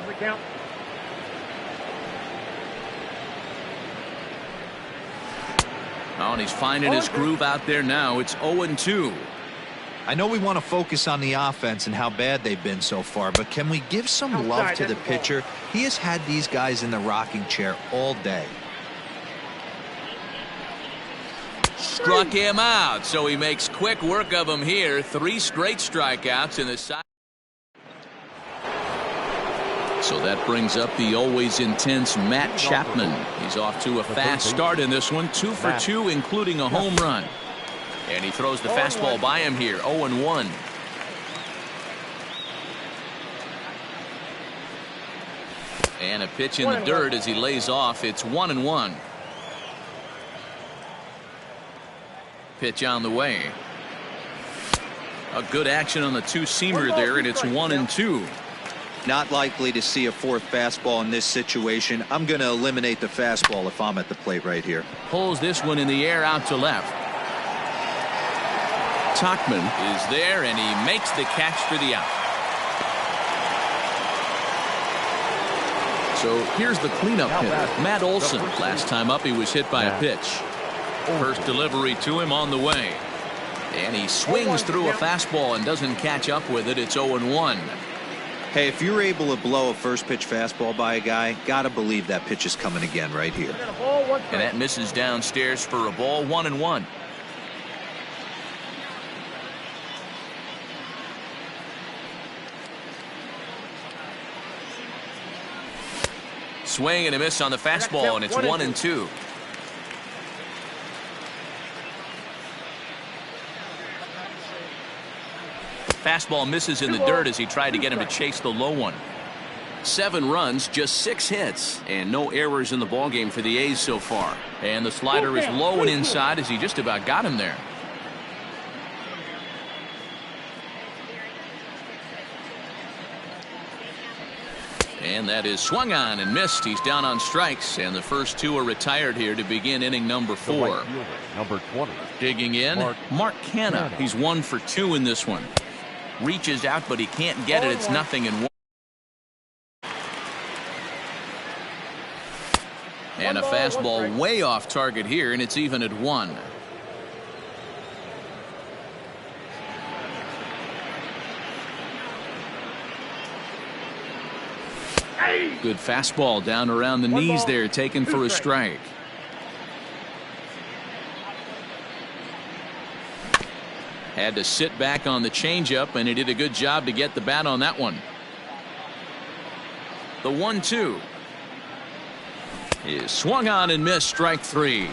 Oh, and he's finding his groove out there now. It's 0-2. I know we want to focus on the offense and how bad they've been so far, but can we give some love to the pitcher? He has had these guys in the rocking chair all day. Struck him out, so he makes quick work of him here. 3 straight strikeouts in the side. So that brings up the always intense Matt Chapman. He's off to a fast start in this one. 2 for 2, including a home run. And he throws the fastball by him here. 0-1. And a pitch in the dirt as he lays off. It's 1-1. Pitch on the way. A good action on the two-seamer there, and it's 1-2. Not likely to see a fourth fastball in this situation. I'm going to eliminate the fastball if I'm at the plate right here. Pulls this one in the air out to left. Tauchman is there, and he makes the catch for the out. So here's the cleanup hitter, Matt Olson. Last time up, he was hit by a pitch. First delivery to him on the way. And he swings through a fastball and doesn't catch up with it. It's 0-1. Hey, if you're able to blow a first pitch fastball by a guy, gotta believe that pitch is coming again right here. And that misses downstairs for a ball. 1-1. Swing and a miss on the fastball, and it's 1-2. Fastball misses in the dirt as he tried to get him to chase the low one. 7 runs, just 6 hits, and no errors in the ballgame for the A's so far. And the slider is low and inside as he just about got him there. And that is swung on and missed. He's down on strikes, and the first 2 are retired here to begin inning number 4. Number 20. Digging in, Mark Canha. He's 1 for 2 in this one. Reaches out, but he can't get it. It's 0-1. And a fastball way off target here, and it's even at 1. Good fastball down around the knees there, taken for a strike. Had to sit back on the changeup, and he did a good job to get the bat on that one. The 1-2 is swung on and missed. Strike 3.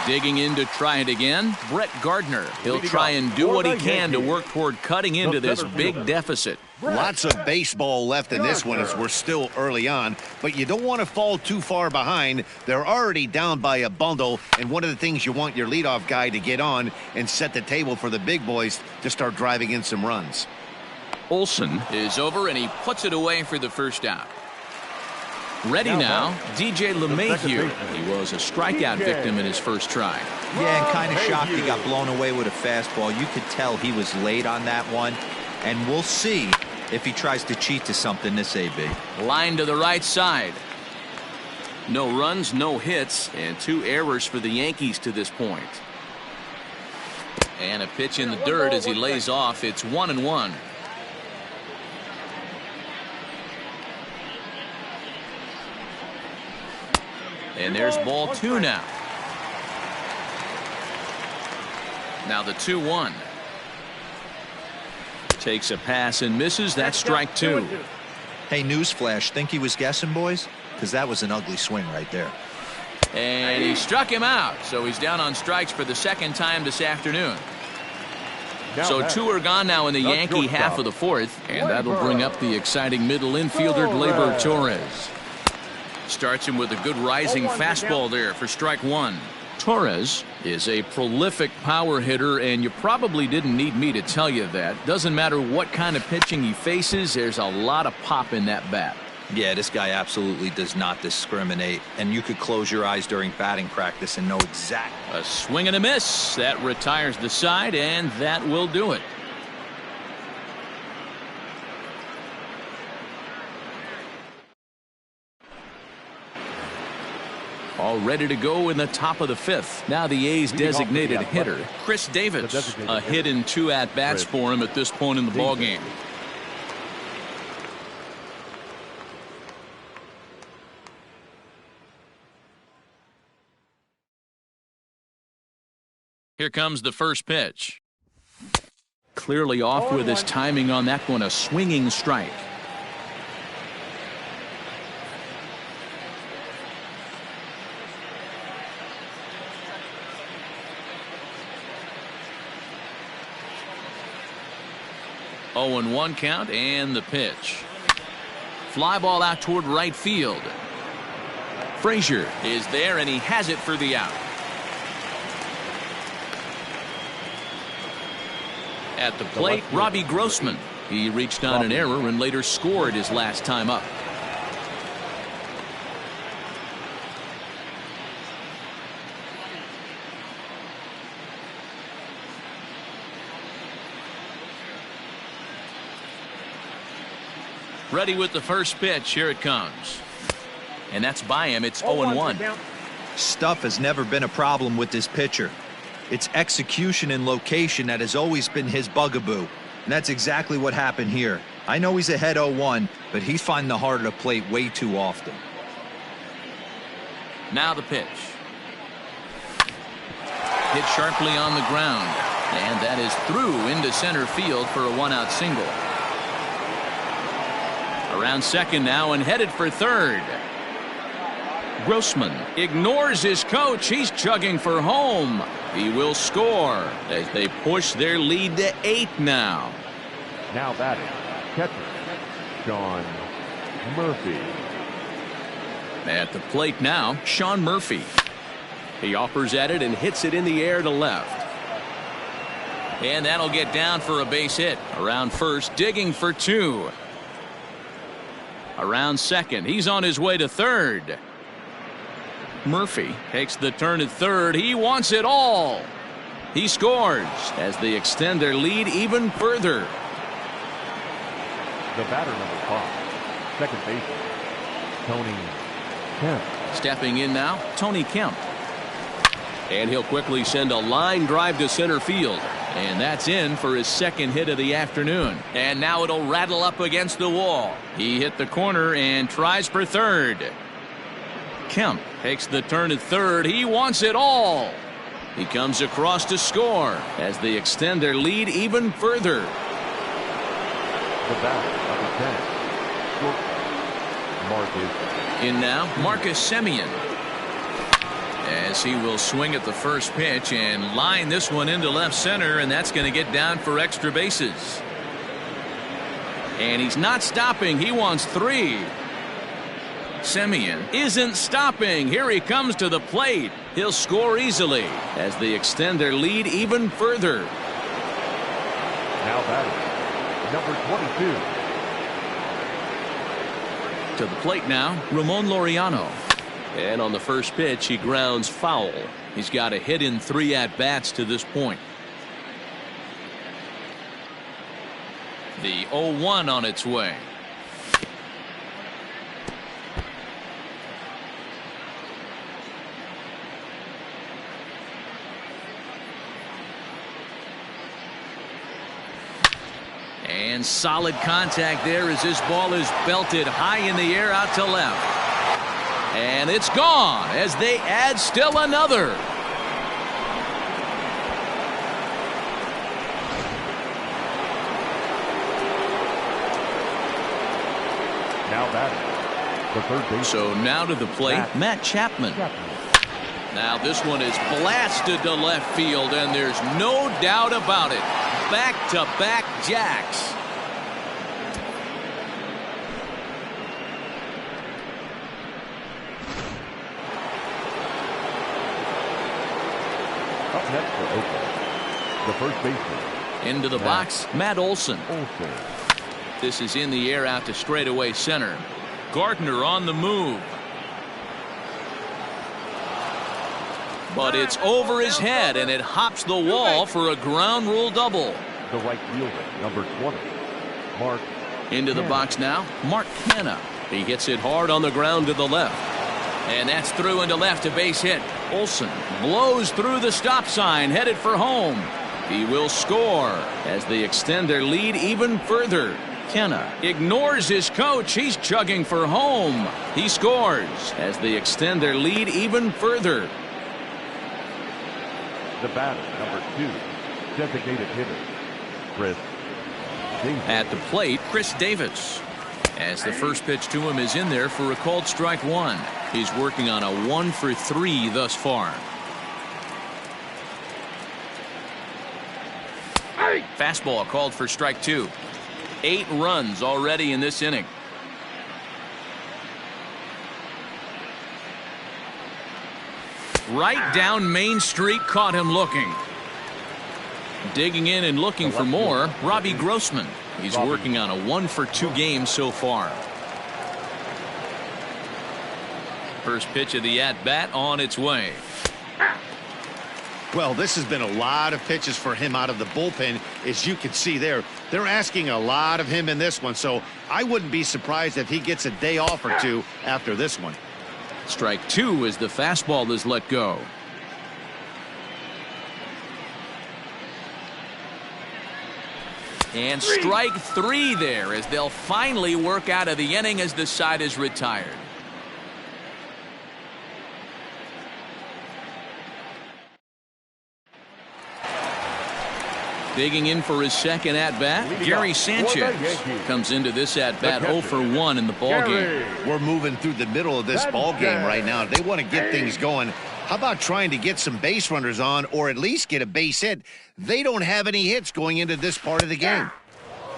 Digging in to try it again, Brett Gardner. He'll try and do what he can to work toward cutting into this big deficit. Lots of baseball left in this one as we're still early on, but you don't want to fall too far behind. They're already down by a bundle, and one of the things you want your leadoff guy to get on and set the table for the big boys to start driving in some runs. Olson is over, and he puts it away for the first out. Ready now, DJ LeMahieu. He was a strikeout victim in his first try. Yeah, and kind of shocked he got blown away with a fastball. You could tell he was late on that one, and we'll see if he tries to cheat to something this AB. Line to the right side. No runs, no hits, and 2 errors for the Yankees to this point. And a pitch in the dirt as he lays off. It's 1-1. And there's ball 2 now. Now the 2-1. Takes a pass and misses. That's strike 2. Hey, newsflash, think he was guessing, boys? Because that was an ugly swing right there. And he struck him out. So he's down on strikes for the second time this afternoon. So 2 are gone now in the Yankee half of the 4th. And that'll bring up the exciting middle infielder, Gleyber Torres. Starts him with a good rising fastball there for strike 1. Torres is a prolific power hitter, and you probably didn't need me to tell you that. Doesn't matter what kind of pitching he faces, there's a lot of pop in that bat. Yeah, this guy absolutely does not discriminate, and you could close your eyes during batting practice and know exactly. A swing and a miss. That retires the side, and that will do it. all ready to go in the top of the 5th. Now the A's designated hitter, Chris Davis. A hit in 2 at-bats for him at this point in the ballgame. Here comes the first pitch. Clearly off with his timing on that one, a swinging strike. Oh, and 1 count, and the pitch. Fly ball out toward right field. Frazier is there, and he has it for the out. At the plate, Robbie Grossman. He reached on an error and later scored his last time up. Ready with the first pitch. Here it comes. And that's by him. It's 0-1. Stuff has never been a problem with this pitcher. It's execution and location that has always been his bugaboo. And that's exactly what happened here. I know he's ahead 0-1, but he's finding the heart of the plate way too often. Now the pitch. Hit sharply on the ground. And that is through into center field for a 1-out single. Around second now and headed for third. Grossman ignores his coach. He's chugging for home. He will score as they push their lead to 8 now. Now batting, catcher, Sean Murphy. At the plate now, Sean Murphy. He offers at it and hits it in the air to left. And that'll get down for a base hit. Around first, digging for 2. Around second, he's on his way to third. Murphy takes the turn at third. He wants it all. He scores as they extend their lead even further. The batter, number 5, second baseman, Tony Kemp. Stepping in now, Tony Kemp. And he'll quickly send a line drive to center field. And that's in for his second hit of the afternoon. And now it'll rattle up against the wall. He hit the corner and tries for third. Kemp takes the turn at third. He wants it all. He comes across to score as they extend their lead even further. The batter, number 10, Marcus. In now, Marcus Semien. As he will swing at the first pitch and line this one into left center, and that's going to get down for extra bases. And he's not stopping. He wants 3. Semien isn't stopping. Here he comes to the plate. He'll score easily as they extend their lead even further. Now batting, number 22. To the plate now, Ramon Laureano. And on the first pitch, he grounds foul. He's got a hit in 3 at-bats to this point. The 0-1 on its way. And solid contact there as this ball is belted high in the air out to left. And it's gone as they add still another. Now batting, the third baseman. So now to the plate, Matt Chapman. Now this one is blasted to left field, and there's no doubt about it. Back-to-back jacks. Up next for Oakland, the first baseman. Into the box, Matt Olson. Olson. This is in the air out to straightaway center. Gardner on the move. But it's over his head, and it hops the wall for a ground rule double. The right fielder, number 20, Mark. Into the box now, Mark Canha. He hits it hard on the ground to the left. And that's through into left, a base hit. Olson blows through the stop sign, headed for home. He will score as they extend their lead even further. Kenna ignores his coach. He's chugging for home. He scores as they extend their lead even further. The batter, number 2, designated hitter, Chris Davis. At the plate, Chris Davis. As the first pitch to him is in there for a called strike 1. He's working on a 1 for 3 thus far. Fastball called for strike 2. 8 runs already in this inning. Right down Main Street, caught him looking. Digging in and looking for more, Robbie Grossman. He's working on a 1 for 2 game so far. First pitch of the at-bat on its way. Well, this has been a lot of pitches for him out of the bullpen. As you can see there, they're asking a lot of him in this one, so I wouldn't be surprised if he gets a day off or 2 after this one. Strike 2 as the fastball is let go. And strike 3 there as they'll finally work out of the inning as the side is retired. Digging in for his second at-bat, Gary Sanchez comes into this at-bat 0 for 1 in the ball game. We're moving through the middle of this ball game right now. They want to get things going. How about trying to get some base runners on or at least get a base hit? They don't have any hits going into this part of the game.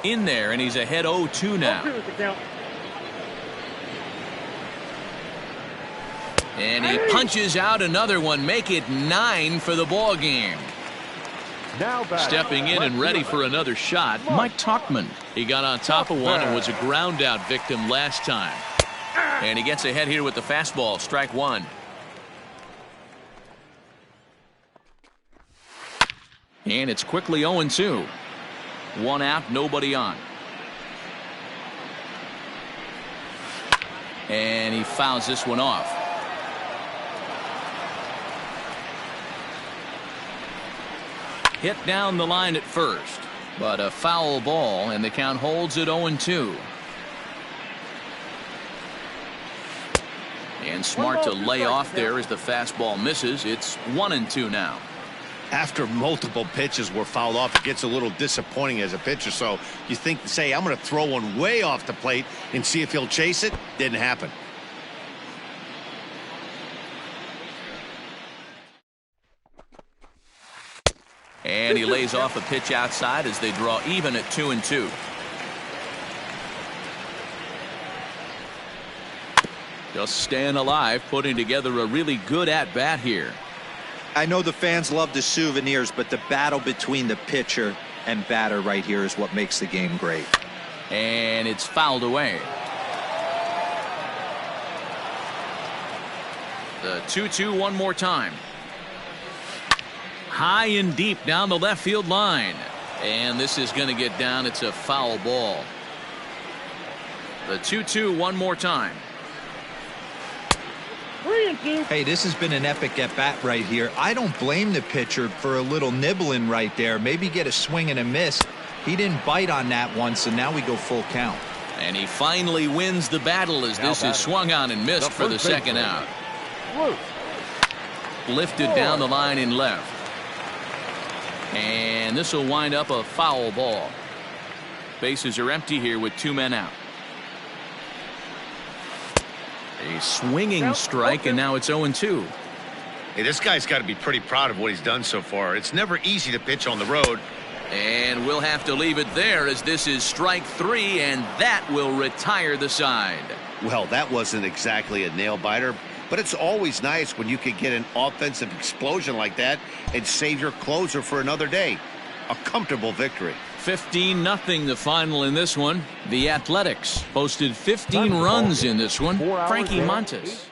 In there, and he's ahead 0-2 now. And he punches out another one, make it 9 for the ball game. Now stepping in and ready for another shot, Mike Tauchman. He got on top of one and was a ground out victim last time. And he gets ahead here with the fastball, strike 1. And it's quickly 0-2. 1 out, nobody on. And he fouls this one off. Hit down the line at first, but a foul ball, and the count holds at 0-2. And smart to lay off there as the fastball misses. It's 1-2 now. After multiple pitches were fouled off, it gets a little disappointing as a pitcher. So you think, say, I'm going to throw one way off the plate and see if he'll chase it. Didn't happen. And he lays off a pitch outside as they draw even at 2-2. Just staying alive, putting together a really good at-bat here. I know the fans love the souvenirs, but the battle between the pitcher and batter right here is what makes the game great. And it's fouled away. The 2-2 one more time. High and deep down the left field line. And this is going to get down. It's a foul ball. The 2-2 one more time. 3-2. Hey, this has been an epic at-bat right here. I don't blame the pitcher for a little nibbling right there. Maybe get a swing and a miss. He didn't bite on that one, so now we go full count. And he finally wins the battle as this is swung on and missed for the second out. Lifted down the line in left. And this will wind up a foul ball. Bases are empty here with 2 men out. A swinging strike, and now it's 0-2. Hey, this guy's got to be pretty proud of what he's done so far. It's never easy to pitch on the road. And we'll have to leave it there as this is strike 3, and that will retire the side. Well, that wasn't exactly a nail-biter, but it's always nice when you can get an offensive explosion like that and save your closer for another day. A comfortable victory. 15-0 the final in this one. The Athletics posted 15 runs in this one. Frankie Montas.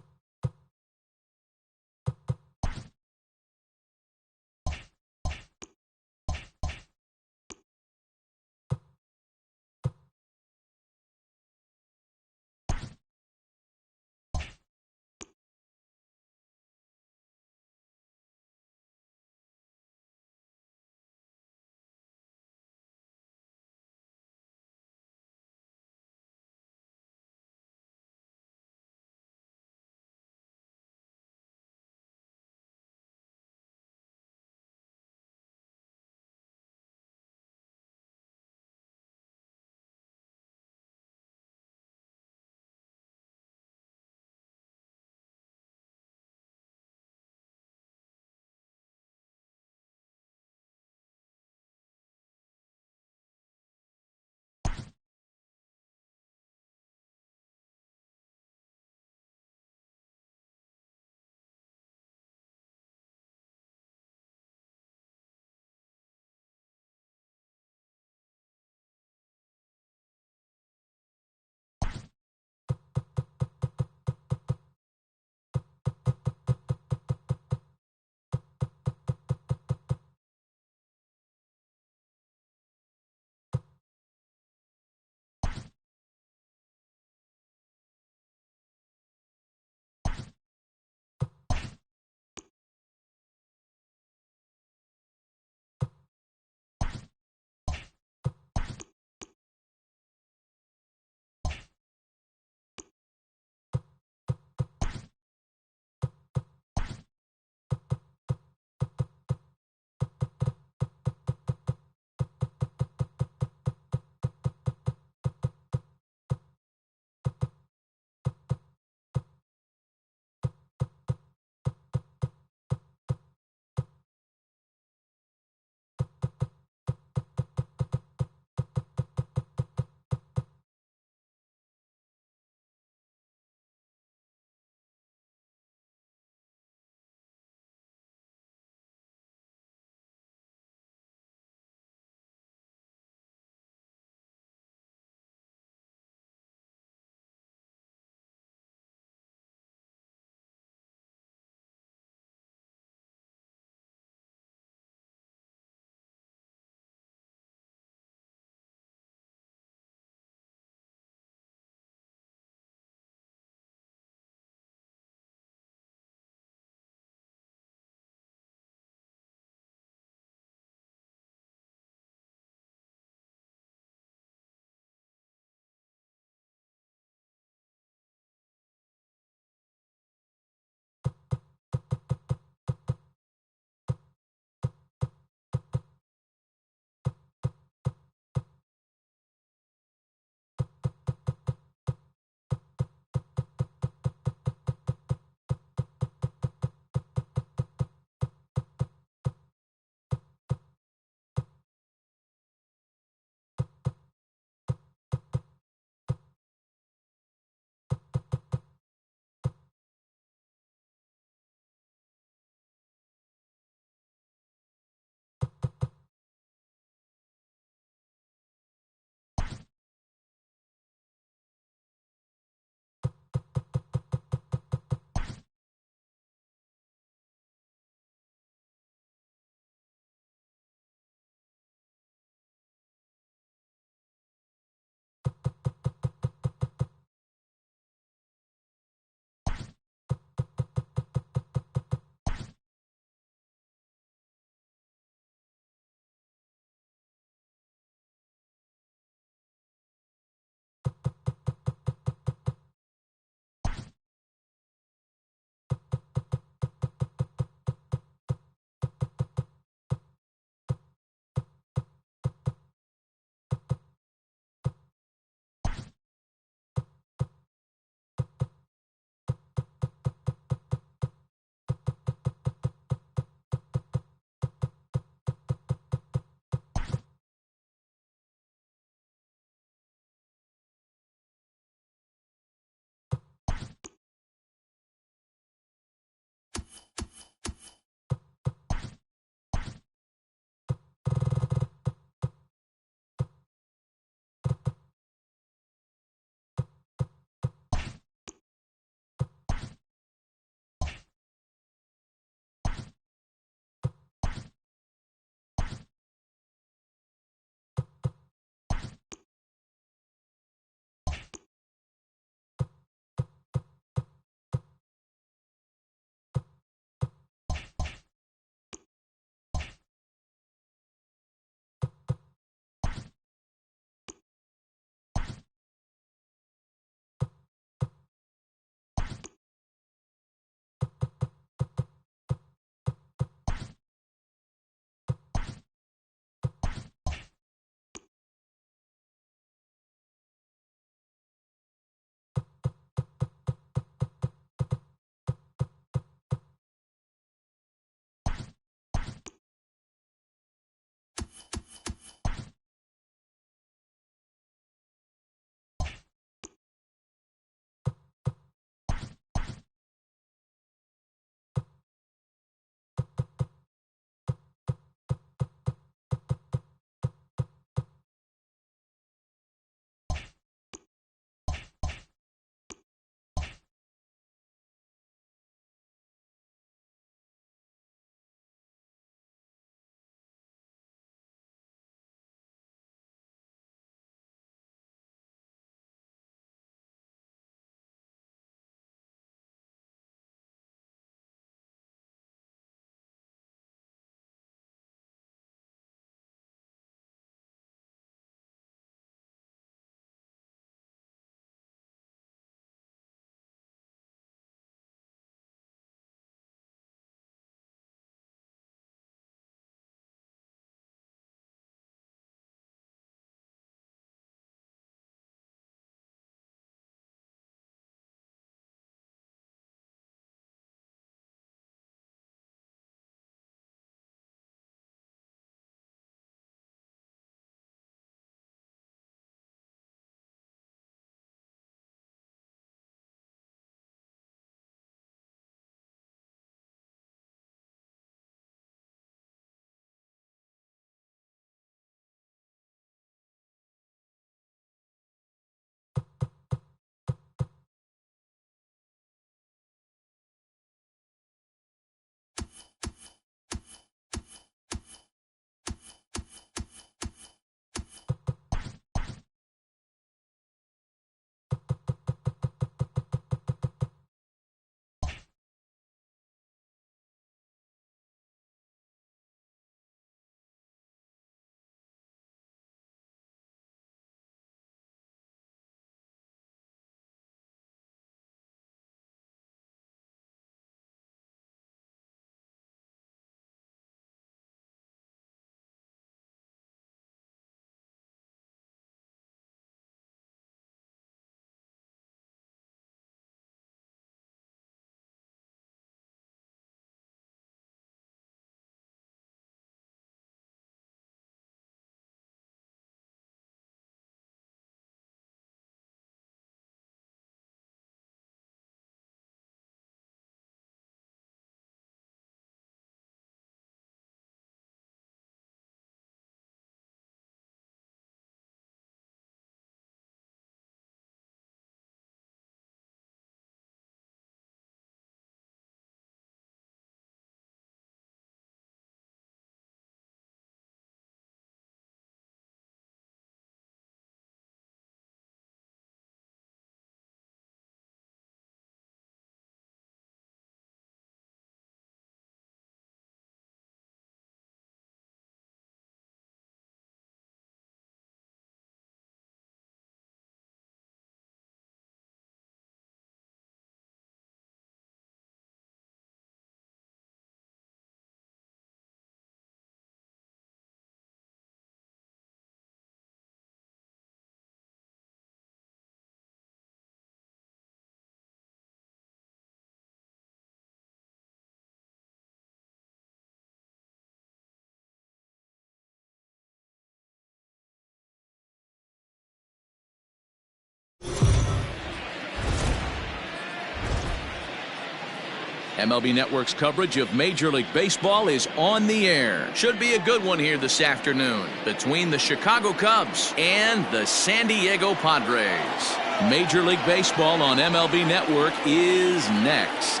MLB Network's coverage of Major League Baseball is on the air. Should be a good one here this afternoon between the Chicago Cubs and the San Diego Padres. Major League Baseball on MLB Network is next.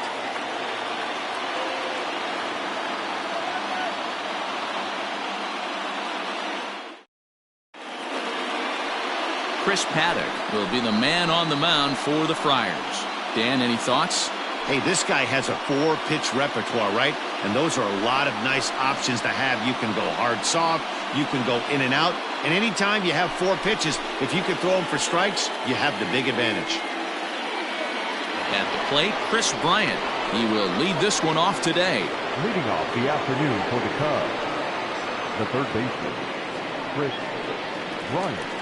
Chris Paddack will be the man on the mound for the Friars. Dan, any thoughts? Hey, this guy has a 4-pitch repertoire, right? And those are a lot of nice options to have. You can go hard, soft. You can go in and out. And anytime you have 4 pitches, if you can throw them for strikes, you have the big advantage. At the plate, Chris Bryant. He will lead this one off today. Leading off the afternoon for the Cubs, the third baseman, Chris Bryant.